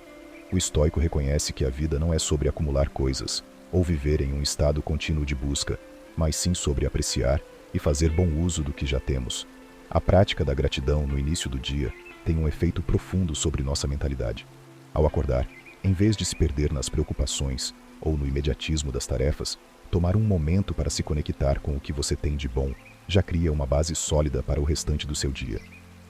O estoico reconhece que a vida não é sobre acumular coisas ou viver em um estado contínuo de busca, mas sim sobre apreciar e fazer bom uso do que já temos. A prática da gratidão no início do dia tem um efeito profundo sobre nossa mentalidade. Ao acordar, em vez de se perder nas preocupações ou no imediatismo das tarefas, tomar um momento para se conectar com o que você tem de bom já cria uma base sólida para o restante do seu dia.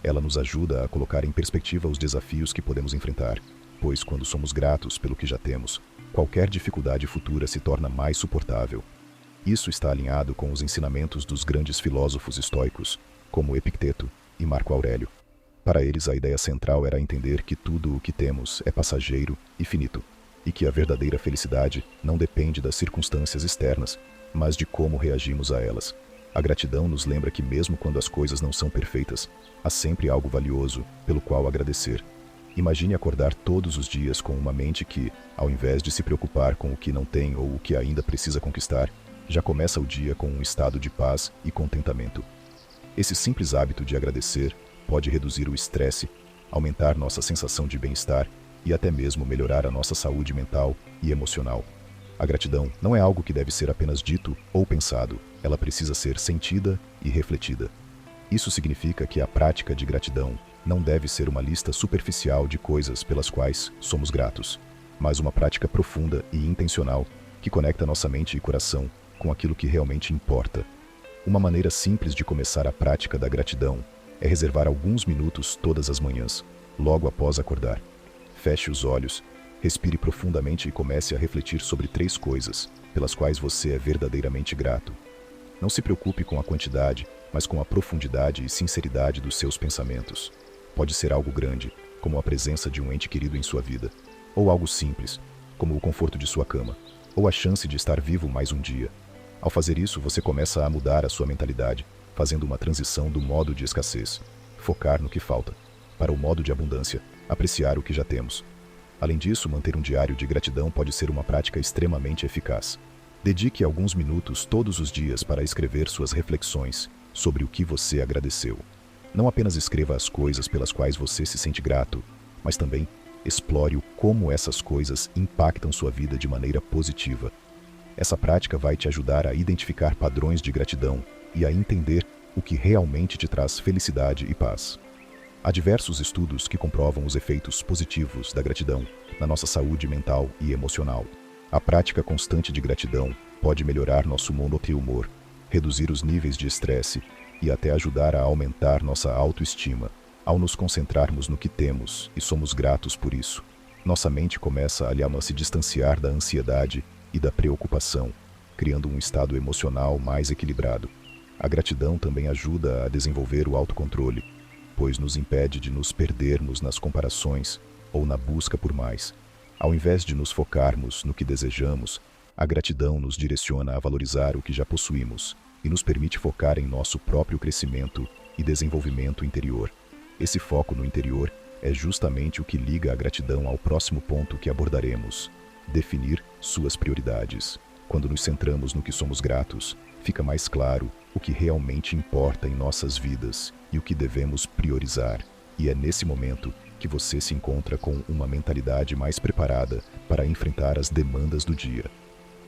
Ela nos ajuda a colocar em perspectiva os desafios que podemos enfrentar, pois quando somos gratos pelo que já temos, qualquer dificuldade futura se torna mais suportável. Isso está alinhado com os ensinamentos dos grandes filósofos estoicos, como Epicteto e Marco Aurélio. Para eles, a ideia central era entender que tudo o que temos é passageiro e finito, e que a verdadeira felicidade não depende das circunstâncias externas, mas de como reagimos a elas. A gratidão nos lembra que mesmo quando as coisas não são perfeitas, há sempre algo valioso pelo qual agradecer. Imagine acordar todos os dias com uma mente que, ao invés de se preocupar com o que não tem ou o que ainda precisa conquistar, já começa o dia com um estado de paz e contentamento. Esse simples hábito de agradecer pode reduzir o estresse, aumentar nossa sensação de bem-estar e até mesmo melhorar a nossa saúde mental e emocional. A gratidão não é algo que deve ser apenas dito ou pensado, ela precisa ser sentida e refletida. Isso significa que a prática de gratidão não deve ser uma lista superficial de coisas pelas quais somos gratos, mas uma prática profunda e intencional que conecta nossa mente e coração com aquilo que realmente importa. Uma maneira simples de começar a prática da gratidão é reservar alguns minutos todas as manhãs, logo após acordar. Feche os olhos, respire profundamente e comece a refletir sobre 3 coisas pelas quais você é verdadeiramente grato. Não se preocupe com a quantidade, mas com a profundidade e sinceridade dos seus pensamentos. Pode ser algo grande, como a presença de um ente querido em sua vida, ou algo simples, como o conforto de sua cama, ou a chance de estar vivo mais um dia. Ao fazer isso, você começa a mudar a sua mentalidade, fazendo uma transição do modo de escassez, focar no que falta, para o modo de abundância, apreciar o que já temos. Além disso, manter um diário de gratidão pode ser uma prática extremamente eficaz. Dedique alguns minutos todos os dias para escrever suas reflexões sobre o que você agradeceu. Não apenas escreva as coisas pelas quais você se sente grato, mas também explore o como essas coisas impactam sua vida de maneira positiva. Essa prática vai te ajudar a identificar padrões de gratidão e a entender o que realmente te traz felicidade e paz. Há diversos estudos que comprovam os efeitos positivos da gratidão na nossa saúde mental e emocional. A prática constante de gratidão pode melhorar nosso humor e humor, reduzir os níveis de estresse e até ajudar a aumentar nossa autoestima. Ao nos concentrarmos no que temos e somos gratos por isso, nossa mente começa a se distanciar da ansiedade e da preocupação, criando um estado emocional mais equilibrado. A gratidão também ajuda a desenvolver o autocontrole, pois nos impede de nos perdermos nas comparações ou na busca por mais. Ao invés de nos focarmos no que desejamos, a gratidão nos direciona a valorizar o que já possuímos e nos permite focar em nosso próprio crescimento e desenvolvimento interior. Esse foco no interior é justamente o que liga a gratidão ao próximo ponto que abordaremos: definir suas prioridades. Quando nos centramos no que somos gratos, fica mais claro o que realmente importa em nossas vidas e o que devemos priorizar. E é nesse momento que você se encontra com uma mentalidade mais preparada para enfrentar as demandas do dia.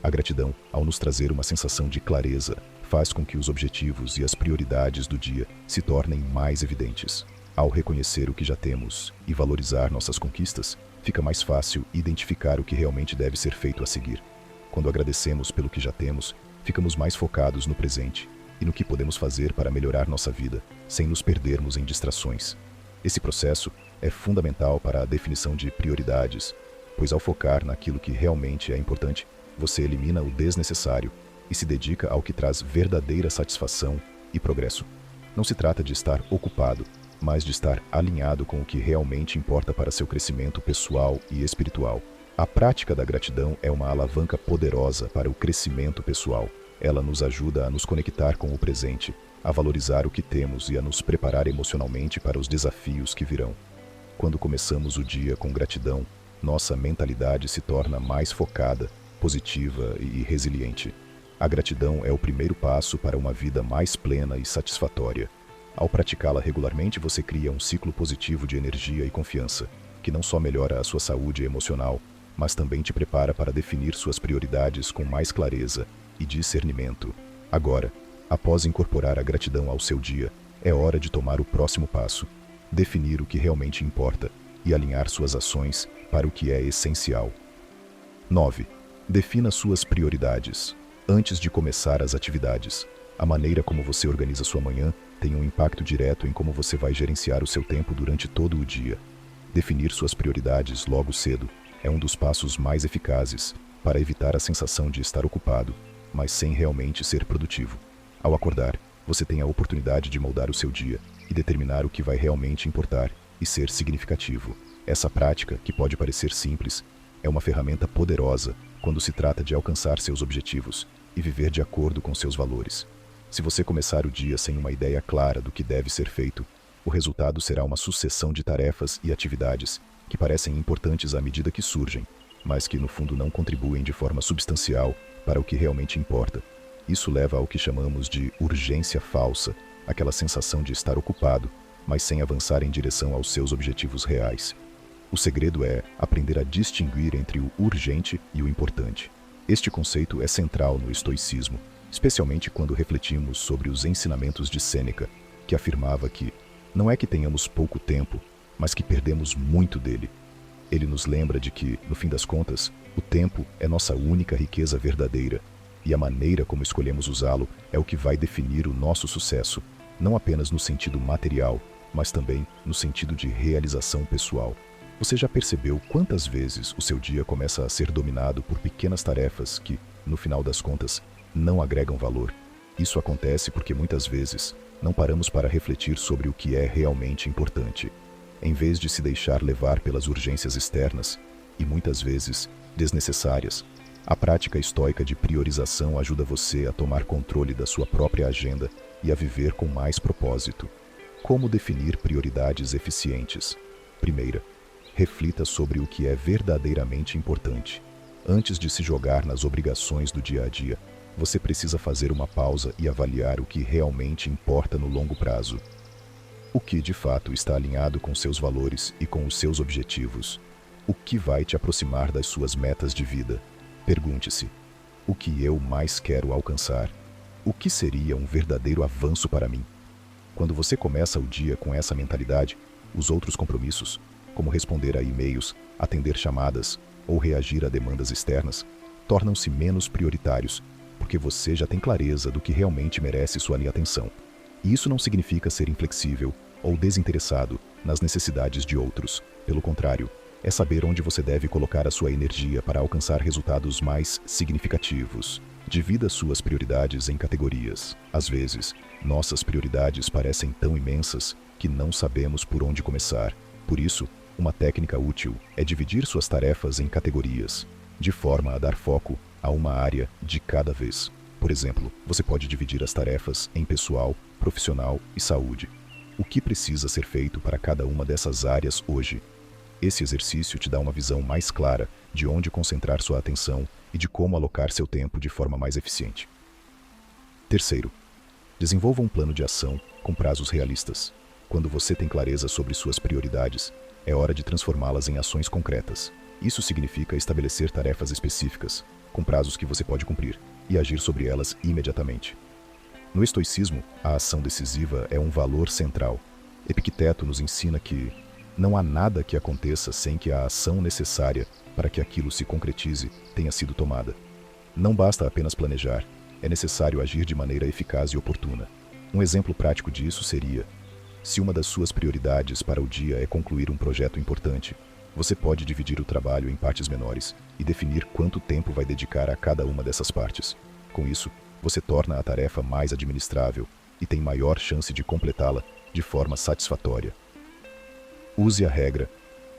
A gratidão, ao nos trazer uma sensação de clareza, faz com que os objetivos e as prioridades do dia se tornem mais evidentes. Ao reconhecer o que já temos e valorizar nossas conquistas, fica mais fácil identificar o que realmente deve ser feito a seguir. Quando agradecemos pelo que já temos, ficamos mais focados no presente e no que podemos fazer para melhorar nossa vida, sem nos perdermos em distrações. Esse processo é fundamental para a definição de prioridades, pois ao focar naquilo que realmente é importante, você elimina o desnecessário e se dedica ao que traz verdadeira satisfação e progresso. Não se trata de estar ocupado, mas de estar alinhado com o que realmente importa para seu crescimento pessoal e espiritual. A prática da gratidão é uma alavanca poderosa para o crescimento pessoal. Ela nos ajuda a nos conectar com o presente, a valorizar o que temos e a nos preparar emocionalmente para os desafios que virão. Quando começamos o dia com gratidão, nossa mentalidade se torna mais focada, positiva e resiliente. A gratidão é o primeiro passo para uma vida mais plena e satisfatória. Ao praticá-la regularmente, você cria um ciclo positivo de energia e confiança, que não só melhora a sua saúde emocional, mas também te prepara para definir suas prioridades com mais clareza e discernimento. Agora, após incorporar a gratidão ao seu dia, é hora de tomar o próximo passo, definir o que realmente importa e alinhar suas ações para o que é essencial. 9. Defina suas prioridades. Antes de começar as atividades, a maneira como você organiza sua manhã tem um impacto direto em como você vai gerenciar o seu tempo durante todo o dia. Definir suas prioridades logo cedo é um dos passos mais eficazes para evitar a sensação de estar ocupado, mas sem realmente ser produtivo. Ao acordar, você tem a oportunidade de moldar o seu dia e determinar o que vai realmente importar e ser significativo. Essa prática, que pode parecer simples, é uma ferramenta poderosa quando se trata de alcançar seus objetivos e viver de acordo com seus valores. Se você começar o dia sem uma ideia clara do que deve ser feito, o resultado será uma sucessão de tarefas e atividades que parecem importantes à medida que surgem, mas que no fundo não contribuem de forma substancial para o que realmente importa. Isso leva ao que chamamos de urgência falsa, aquela sensação de estar ocupado, mas sem avançar em direção aos seus objetivos reais. O segredo é aprender a distinguir entre o urgente e o importante. Este conceito é central no estoicismo, especialmente quando refletimos sobre os ensinamentos de Sêneca, que afirmava que não é que tenhamos pouco tempo, mas que perdemos muito dele. Ele nos lembra de que, no fim das contas, o tempo é nossa única riqueza verdadeira, e a maneira como escolhemos usá-lo é o que vai definir o nosso sucesso, não apenas no sentido material, mas também no sentido de realização pessoal. Você já percebeu quantas vezes o seu dia começa a ser dominado por pequenas tarefas que, no final das contas, não agregam valor? Isso acontece porque muitas vezes não paramos para refletir sobre o que é realmente importante. Em vez de se deixar levar pelas urgências externas, e muitas vezes desnecessárias, a prática estoica de priorização ajuda você a tomar controle da sua própria agenda e a viver com mais propósito. Como definir prioridades eficientes? Primeira, reflita sobre o que é verdadeiramente importante. Antes de se jogar nas obrigações do dia a dia, você precisa fazer uma pausa e avaliar o que realmente importa no longo prazo. O que de fato está alinhado com seus valores e com os seus objetivos? O que vai te aproximar das suas metas de vida? Pergunte-se: o que eu mais quero alcançar? O que seria um verdadeiro avanço para mim? Quando você começa o dia com essa mentalidade, os outros compromissos, como responder a e-mails, atender chamadas ou reagir a demandas externas, tornam-se menos prioritários, porque você já tem clareza do que realmente merece sua atenção. E isso não significa ser inflexível ou desinteressado nas necessidades de outros. Pelo contrário, é saber onde você deve colocar a sua energia para alcançar resultados mais significativos. Divida suas prioridades em categorias. Às vezes, nossas prioridades parecem tão imensas que não sabemos por onde começar. Por isso, uma técnica útil é dividir suas tarefas em categorias, de forma a dar foco a uma área de cada vez. Por exemplo, você pode dividir as tarefas em pessoal, profissional e saúde. O que precisa ser feito para cada uma dessas áreas hoje? Esse exercício te dá uma visão mais clara de onde concentrar sua atenção e de como alocar seu tempo de forma mais eficiente. Terceiro, desenvolva um plano de ação com prazos realistas. Quando você tem clareza sobre suas prioridades, é hora de transformá-las em ações concretas. Isso significa estabelecer tarefas específicas, com prazos que você pode cumprir, e agir sobre elas imediatamente. No estoicismo, a ação decisiva é um valor central. Epicteto nos ensina que não há nada que aconteça sem que a ação necessária para que aquilo se concretize tenha sido tomada. Não basta apenas planejar, é necessário agir de maneira eficaz e oportuna. Um exemplo prático disso seria: se uma das suas prioridades para o dia é concluir um projeto importante, você pode dividir o trabalho em partes menores e definir quanto tempo vai dedicar a cada uma dessas partes. Com isso, você torna a tarefa mais administrável e tem maior chance de completá-la de forma satisfatória. Use a regra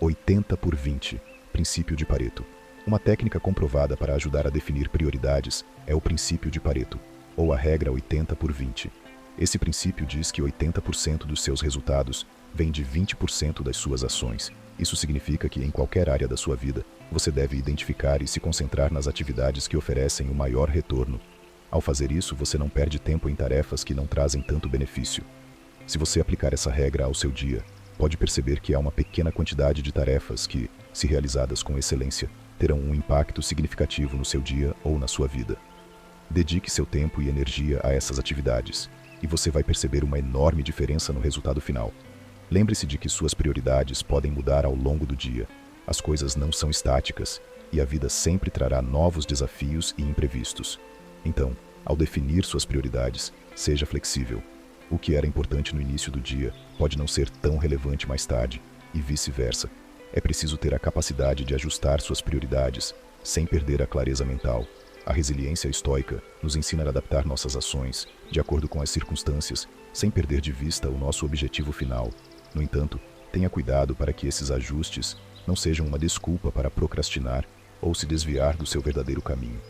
80/20, princípio de Pareto. Uma técnica comprovada para ajudar a definir prioridades é o princípio de Pareto, ou a regra 80/20. Esse princípio diz que 80% dos seus resultados vem de 20% das suas ações. Isso significa que em qualquer área da sua vida, você deve identificar e se concentrar nas atividades que oferecem o maior retorno. Ao fazer isso, você não perde tempo em tarefas que não trazem tanto benefício. Se você aplicar essa regra ao seu dia, pode perceber que há uma pequena quantidade de tarefas que, se realizadas com excelência, terão um impacto significativo no seu dia ou na sua vida. Dedique seu tempo e energia a essas atividades, e você vai perceber uma enorme diferença no resultado final. Lembre-se de que suas prioridades podem mudar ao longo do dia. As coisas não são estáticas, e a vida sempre trará novos desafios e imprevistos. Então, ao definir suas prioridades, seja flexível. O que era importante no início do dia pode não ser tão relevante mais tarde, e vice-versa. É preciso ter a capacidade de ajustar suas prioridades, sem perder a clareza mental. A resiliência estoica nos ensina a adaptar nossas ações, de acordo com as circunstâncias, sem perder de vista o nosso objetivo final. No entanto, tenha cuidado para que esses ajustes não sejam uma desculpa para procrastinar ou se desviar do seu verdadeiro caminho.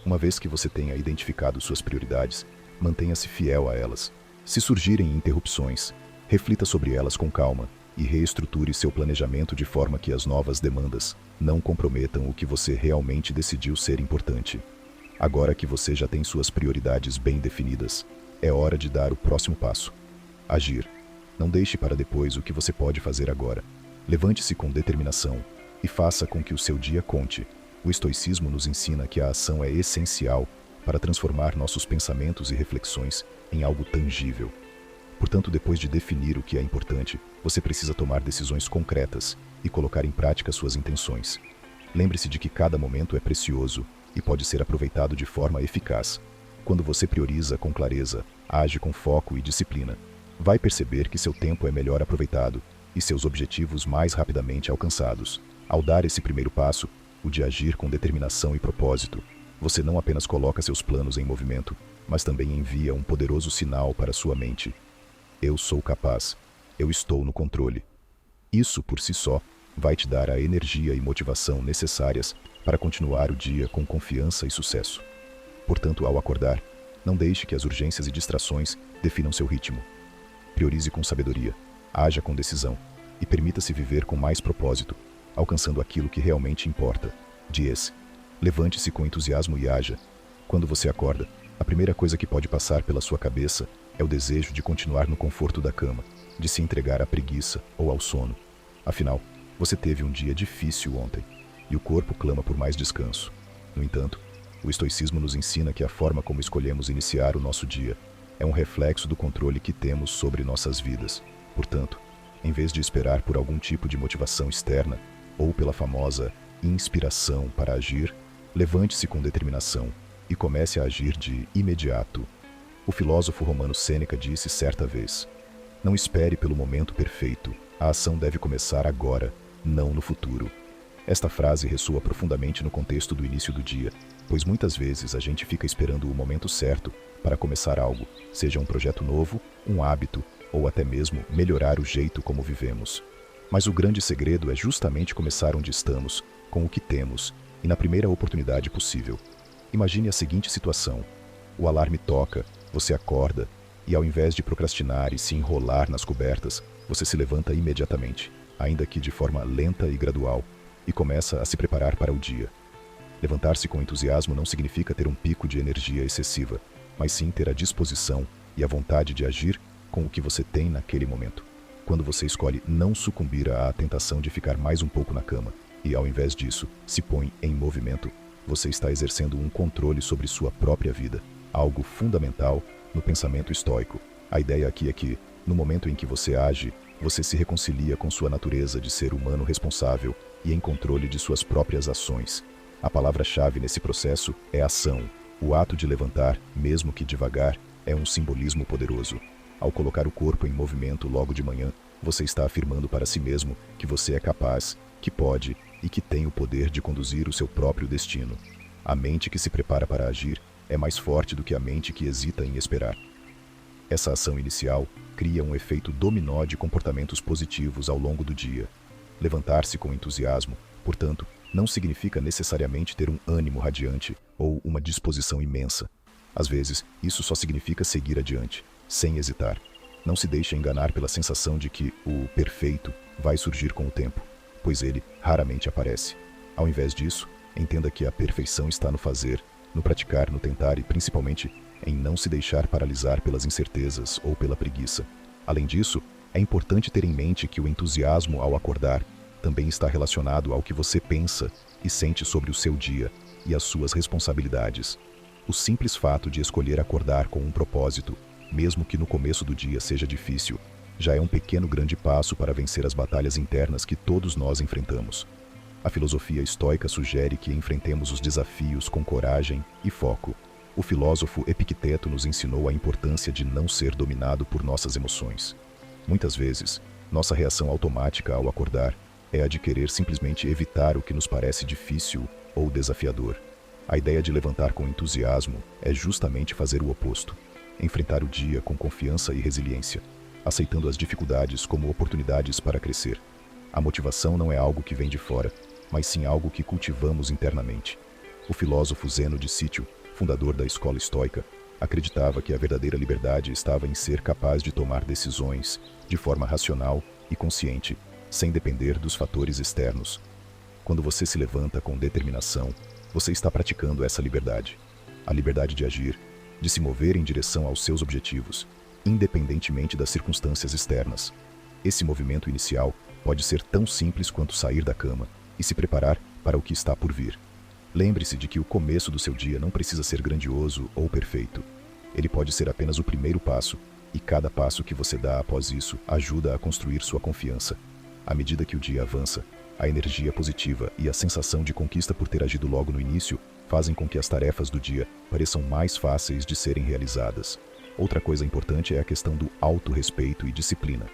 Uma vez que você tenha identificado suas prioridades, mantenha-se fiel a elas. Se surgirem interrupções, reflita sobre elas com calma e reestruture seu planejamento de forma que as novas demandas não comprometam o que você realmente decidiu ser importante. Agora que você já tem suas prioridades bem definidas, é hora de dar o próximo passo. Agir. Não deixe para depois o que você pode fazer agora. Levante-se com determinação e faça com que o seu dia conte. O estoicismo nos ensina que a ação é essencial para transformar nossos pensamentos e reflexões em algo tangível. Portanto, depois de definir o que é importante, você precisa tomar decisões concretas e colocar em prática suas intenções. Lembre-se de que cada momento é precioso e pode ser aproveitado de forma eficaz. Quando você prioriza com clareza, age com foco e disciplina, vai perceber que seu tempo é melhor aproveitado e seus objetivos mais rapidamente alcançados. Ao dar esse primeiro passo, o de agir com determinação e propósito, você não apenas coloca seus planos em movimento, mas também envia um poderoso sinal para sua mente. Eu sou capaz. Eu estou no controle. Isso, por si só, vai te dar a energia e motivação necessárias para continuar o dia com confiança e sucesso. Portanto, ao acordar, não deixe que as urgências e distrações definam seu ritmo. Priorize com sabedoria, haja com decisão e permita-se viver com mais propósito, alcançando aquilo que realmente importa. Diz: levante-se com entusiasmo e haja. Quando você acorda, a primeira coisa que pode passar pela sua cabeça é o desejo de continuar no conforto da cama, de se entregar à preguiça ou ao sono. Afinal, você teve um dia difícil ontem, e o corpo clama por mais descanso. No entanto, o estoicismo nos ensina que a forma como escolhemos iniciar o nosso dia é um reflexo do controle que temos sobre nossas vidas. Portanto, em vez de esperar por algum tipo de motivação externa ou pela famosa inspiração para agir, levante-se com determinação e comece a agir de imediato. O filósofo romano Sêneca disse certa vez: não espere pelo momento perfeito, a ação deve começar agora, não no futuro. Esta frase ressoa profundamente no contexto do início do dia, pois muitas vezes a gente fica esperando o momento certo para começar algo, seja um projeto novo, um hábito ou até mesmo melhorar o jeito como vivemos. Mas o grande segredo é justamente começar onde estamos, com o que temos e na primeira oportunidade possível. Imagine a seguinte situação: o alarme toca, você acorda e, ao invés de procrastinar e se enrolar nas cobertas, você se levanta imediatamente, ainda que de forma lenta e gradual, e começa a se preparar para o dia. Levantar-se com entusiasmo não significa ter um pico de energia excessiva, mas sim ter a disposição e a vontade de agir com o que você tem naquele momento. Quando você escolhe não sucumbir à tentação de ficar mais um pouco na cama e, ao invés disso, se põe em movimento, você está exercendo um controle sobre sua própria vida, algo fundamental no pensamento estoico. A ideia aqui é que, no momento em que você age, você se reconcilia com sua natureza de ser humano responsável e em controle de suas próprias ações. A palavra-chave nesse processo é ação. O ato de levantar, mesmo que devagar, é um simbolismo poderoso. Ao colocar o corpo em movimento logo de manhã, você está afirmando para si mesmo que você é capaz, que pode e que tem o poder de conduzir o seu próprio destino. A mente que se prepara para agir é mais forte do que a mente que hesita em esperar. Essa ação inicial cria um efeito dominó de comportamentos positivos ao longo do dia. Levantar-se com entusiasmo, portanto, não significa necessariamente ter um ânimo radiante ou uma disposição imensa. Às vezes, isso só significa seguir adiante, sem hesitar. Não se deixe enganar pela sensação de que o perfeito vai surgir com o tempo, pois ele raramente aparece. Ao invés disso, entenda que a perfeição está no fazer, no praticar, no tentar e, principalmente, em não se deixar paralisar pelas incertezas ou pela preguiça. Além disso, é importante ter em mente que o entusiasmo ao acordar também está relacionado ao que você pensa e sente sobre o seu dia e as suas responsabilidades. O simples fato de escolher acordar com um propósito, mesmo que no começo do dia seja difícil, já é um pequeno grande passo para vencer as batalhas internas que todos nós enfrentamos. A filosofia estoica sugere que enfrentemos os desafios com coragem e foco. O filósofo Epicteto nos ensinou a importância de não ser dominado por nossas emoções. Muitas vezes, nossa reação automática ao acordar é a de querer simplesmente evitar o que nos parece difícil ou desafiador. A ideia de levantar com entusiasmo é justamente fazer o oposto. Enfrentar o dia com confiança e resiliência, aceitando as dificuldades como oportunidades para crescer. A motivação não é algo que vem de fora, mas sim algo que cultivamos internamente. O filósofo Zeno de Cítio, fundador da escola estoica, acreditava que a verdadeira liberdade estava em ser capaz de tomar decisões de forma racional e consciente, sem depender dos fatores externos. Quando você se levanta com determinação, você está praticando essa liberdade. A liberdade de agir, de se mover em direção aos seus objetivos, independentemente das circunstâncias externas. Esse movimento inicial pode ser tão simples quanto sair da cama e se preparar para o que está por vir. Lembre-se de que o começo do seu dia não precisa ser grandioso ou perfeito. Ele pode ser apenas o primeiro passo, e cada passo que você dá após isso ajuda a construir sua confiança. À medida que o dia avança, a energia positiva e a sensação de conquista por ter agido logo no início fazem com que as tarefas do dia pareçam mais fáceis de serem realizadas. Outra coisa importante é a questão do autorrespeito e disciplina.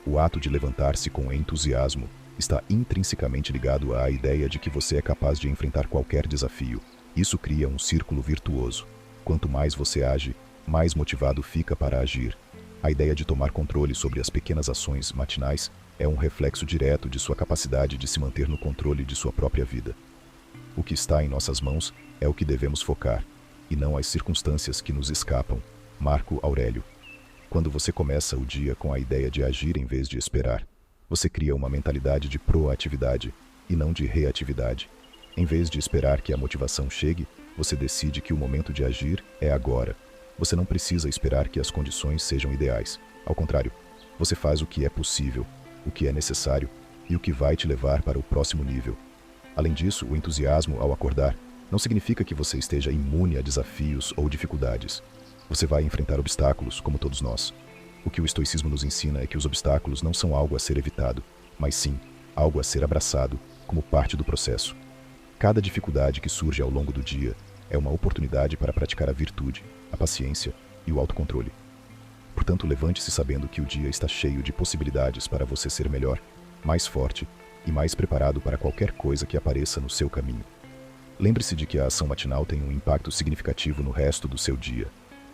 O ato de levantar-se com entusiasmo está intrinsecamente ligado à ideia de que você é capaz de enfrentar qualquer desafio. Isso cria um círculo virtuoso. Quanto mais você age, mais motivado fica para agir. A ideia de tomar controle sobre as pequenas ações matinais é um reflexo direto de sua capacidade de se manter no controle de sua própria vida. O que está em nossas mãos é o que devemos focar, e não as circunstâncias que nos escapam. Marco Aurélio. Quando você começa o dia com a ideia de agir em vez de esperar, você cria uma mentalidade de proatividade e não de reatividade. Em vez de esperar que a motivação chegue, você decide que o momento de agir é agora. Você não precisa esperar que as condições sejam ideais. Ao contrário, você faz o que é possível, o que é necessário e o que vai te levar para o próximo nível. Além disso, o entusiasmo ao acordar não significa que você esteja imune a desafios ou dificuldades. Você vai enfrentar obstáculos, como todos nós. O que o estoicismo nos ensina é que os obstáculos não são algo a ser evitado, mas sim algo a ser abraçado como parte do processo. Cada dificuldade que surge ao longo do dia é uma oportunidade para praticar a virtude, a paciência e o autocontrole. Portanto, levante-se sabendo que o dia está cheio de possibilidades para você ser melhor, mais forte e mais preparado para qualquer coisa que apareça no seu caminho. Lembre-se de que a ação matinal tem um impacto significativo no resto do seu dia.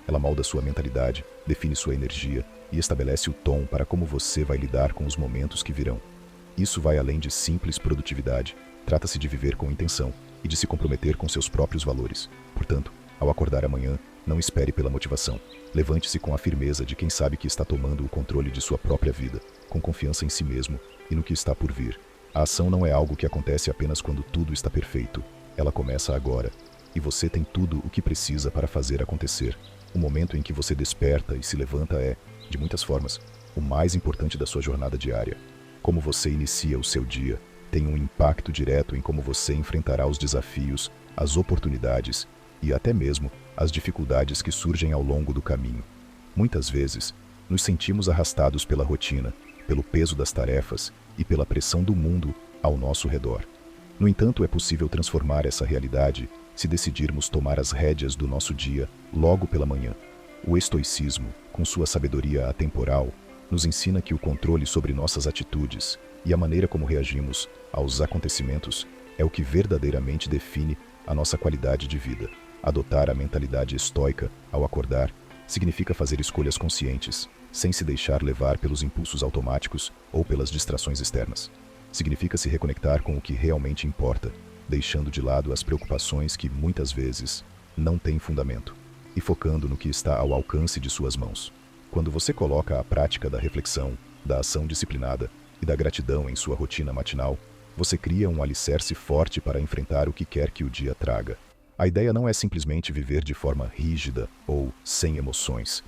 Ela molda sua mentalidade, define sua energia e estabelece o tom para como você vai lidar com os momentos que virão. Isso vai além de simples produtividade. Trata-se de viver com intenção e de se comprometer com seus próprios valores. Portanto, ao acordar amanhã, não espere pela motivação. Levante-se com a firmeza de quem sabe que está tomando o controle de sua própria vida, com confiança em si mesmo e no que está por vir. A ação não é algo que acontece apenas quando tudo está perfeito. Ela começa agora, e você tem tudo o que precisa para fazer acontecer. O momento em que você desperta e se levanta é, de muitas formas, o mais importante da sua jornada diária. Como você inicia o seu dia tem um impacto direto em como você enfrentará os desafios, as oportunidades e até mesmo as dificuldades que surgem ao longo do caminho. Muitas vezes, nos sentimos arrastados pela rotina, pelo peso das tarefas e pela pressão do mundo ao nosso redor. No entanto, é possível transformar essa realidade se decidirmos tomar as rédeas do nosso dia logo pela manhã. O estoicismo, com sua sabedoria atemporal, nos ensina que o controle sobre nossas atitudes e a maneira como reagimos aos acontecimentos é o que verdadeiramente define a nossa qualidade de vida. Adotar a mentalidade estoica ao acordar significa fazer escolhas conscientes, sem se deixar levar pelos impulsos automáticos ou pelas distrações externas. Significa se reconectar com o que realmente importa, deixando de lado as preocupações que muitas vezes não têm fundamento e focando no que está ao alcance de suas mãos. Quando você coloca a prática da reflexão, da ação disciplinada e da gratidão em sua rotina matinal, você cria um alicerce forte para enfrentar o que quer que o dia traga. A ideia não é simplesmente viver de forma rígida ou sem emoções,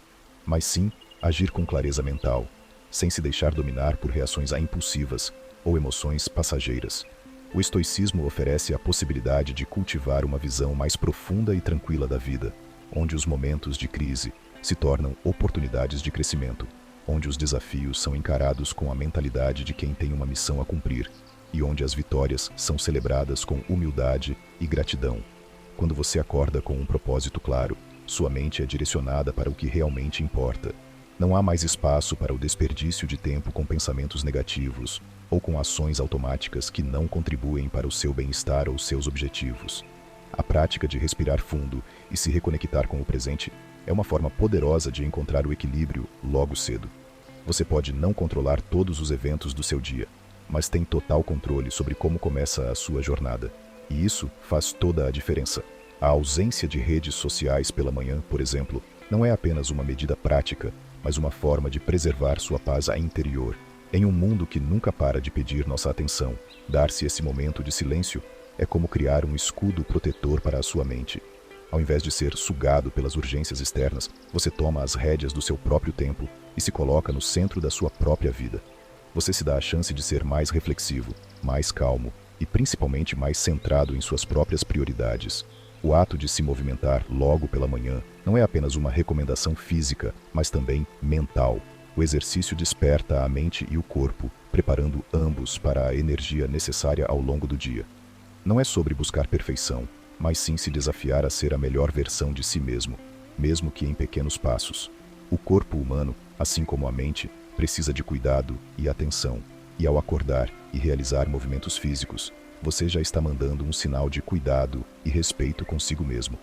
mas sim agir com clareza mental, sem se deixar dominar por reações impulsivas ou emoções passageiras. O estoicismo oferece a possibilidade de cultivar uma visão mais profunda e tranquila da vida, onde os momentos de crise se tornam oportunidades de crescimento, onde os desafios são encarados com a mentalidade de quem tem uma missão a cumprir e onde as vitórias são celebradas com humildade e gratidão. Quando você acorda com um propósito claro, sua mente é direcionada para o que realmente importa. Não há mais espaço para o desperdício de tempo com pensamentos negativos ou com ações automáticas que não contribuem para o seu bem-estar ou seus objetivos. A prática de respirar fundo e se reconectar com o presente é uma forma poderosa de encontrar o equilíbrio logo cedo. Você pode não controlar todos os eventos do seu dia, mas tem total controle sobre como começa a sua jornada. E isso faz toda a diferença. A ausência de redes sociais pela manhã, por exemplo, não é apenas uma medida prática, mas uma forma de preservar sua paz interior. Em um mundo que nunca para de pedir nossa atenção, dar-se esse momento de silêncio é como criar um escudo protetor para a sua mente. Ao invés de ser sugado pelas urgências externas, você toma as rédeas do seu próprio tempo e se coloca no centro da sua própria vida. você se dá a chance de ser mais reflexivo, mais calmo e principalmente mais centrado em suas próprias prioridades. O ato de se movimentar logo pela manhã não é apenas uma recomendação física, mas também mental. O exercício desperta a mente e o corpo, preparando ambos para a energia necessária ao longo do dia. Não é sobre buscar perfeição, mas sim se desafiar a ser a melhor versão de si mesmo que em pequenos passos. O corpo humano, assim como a mente, precisa de cuidado e atenção, e ao acordar e realizar movimentos físicos, você já está mandando um sinal de cuidado e respeito consigo mesmo.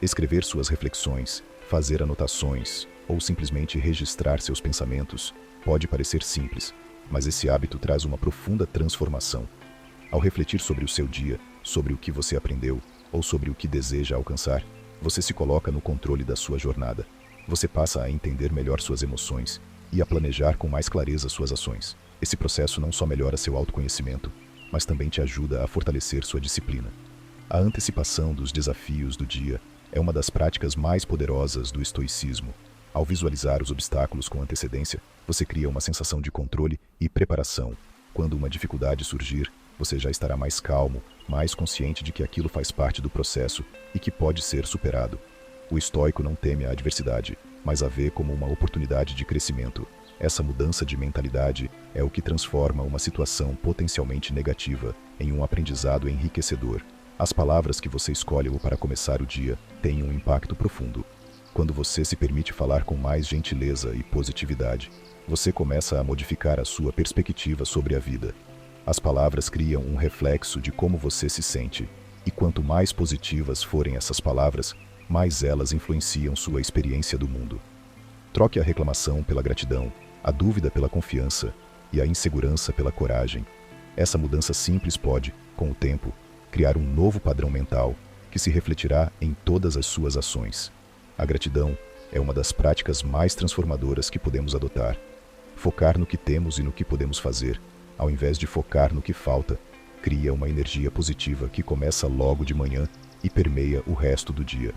Escrever suas reflexões, fazer anotações ou simplesmente registrar seus pensamentos pode parecer simples, mas esse hábito traz uma profunda transformação. Ao refletir sobre o seu dia, sobre o que você aprendeu ou sobre o que deseja alcançar, você se coloca no controle da sua jornada. Você passa a entender melhor suas emoções e a planejar com mais clareza suas ações. Esse processo não só melhora seu autoconhecimento, mas também te ajuda a fortalecer sua disciplina. A antecipação dos desafios do dia é uma das práticas mais poderosas do estoicismo. Ao visualizar os obstáculos com antecedência, você cria uma sensação de controle e preparação. Quando uma dificuldade surgir, você já estará mais calmo, mais consciente de que aquilo faz parte do processo e que pode ser superado. O estoico não teme a adversidade, mas a vê como uma oportunidade de crescimento. Essa mudança de mentalidade é o que transforma uma situação potencialmente negativa em um aprendizado enriquecedor. As palavras que você escolhe para começar o dia têm um impacto profundo. Quando você se permite falar com mais gentileza e positividade, você começa a modificar a sua perspectiva sobre a vida. As palavras criam um reflexo de como você se sente, e quanto mais positivas forem essas palavras, mais elas influenciam sua experiência do mundo. Troque a reclamação pela gratidão, a dúvida pela confiança e a insegurança pela coragem. Essa mudança simples pode, com o tempo, criar um novo padrão mental que se refletirá em todas as suas ações. A gratidão é uma das práticas mais transformadoras que podemos adotar. Focar no que temos e no que podemos fazer, ao invés de focar no que falta, cria uma energia positiva que começa logo de manhã e permeia o resto do dia.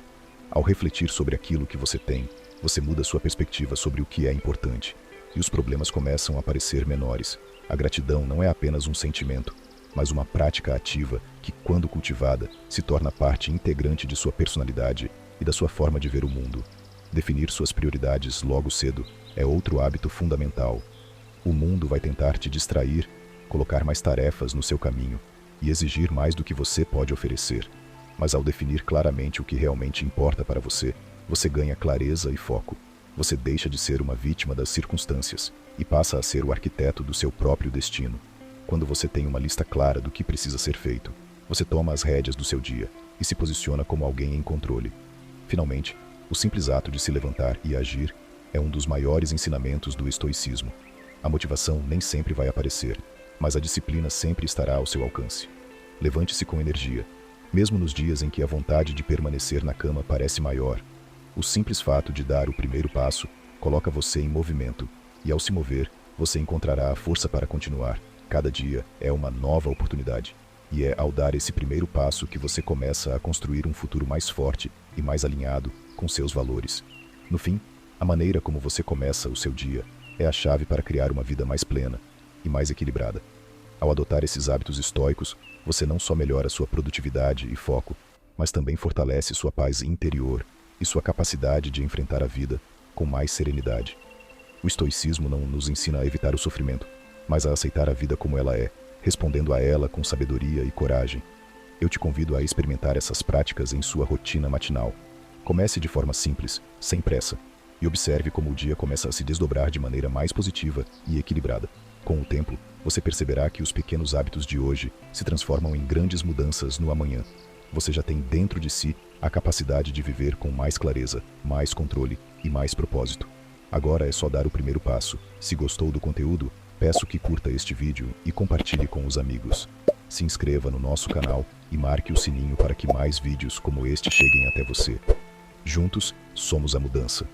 Ao refletir sobre aquilo que você tem, você muda sua perspectiva sobre o que é importante, e os problemas começam a parecer menores. A gratidão não é apenas um sentimento, mas uma prática ativa que, quando cultivada, se torna parte integrante de sua personalidade e da sua forma de ver o mundo. Definir suas prioridades logo cedo é outro hábito fundamental. O mundo vai tentar te distrair, colocar mais tarefas no seu caminho e exigir mais do que você pode oferecer. Mas ao definir claramente o que realmente importa para você, você ganha clareza e foco. Você deixa de ser uma vítima das circunstâncias e passa a ser o arquiteto do seu próprio destino. Quando você tem uma lista clara do que precisa ser feito, você toma as rédeas do seu dia e se posiciona como alguém em controle. Finalmente, o simples ato de se levantar e agir é um dos maiores ensinamentos do estoicismo. A motivação nem sempre vai aparecer, mas a disciplina sempre estará ao seu alcance. Levante-se com energia, mesmo nos dias em que a vontade de permanecer na cama parece maior. O simples fato de dar o primeiro passo coloca você em movimento, e ao se mover, você encontrará a força para continuar. Cada dia é uma nova oportunidade, e é ao dar esse primeiro passo que você começa a construir um futuro mais forte e mais alinhado com seus valores. No fim, a maneira como você começa o seu dia é a chave para criar uma vida mais plena e mais equilibrada. Ao adotar esses hábitos estoicos, você não só melhora sua produtividade e foco, mas também fortalece sua paz interior e sua capacidade de enfrentar a vida com mais serenidade. O estoicismo não nos ensina a evitar o sofrimento, mas a aceitar a vida como ela é, respondendo a ela com sabedoria e coragem. Eu te convido a experimentar essas práticas em sua rotina matinal. Comece de forma simples, sem pressa, e observe como o dia começa a se desdobrar de maneira mais positiva e equilibrada. Com o tempo, você perceberá que os pequenos hábitos de hoje se transformam em grandes mudanças no amanhã. Você já tem dentro de si a capacidade de viver com mais clareza, mais controle e mais propósito. Agora é só dar o primeiro passo. Se gostou do conteúdo, peço que curta este vídeo e compartilhe com os amigos. Se inscreva no nosso canal e marque o sininho para que mais vídeos como este cheguem até você. Juntos, somos a mudança.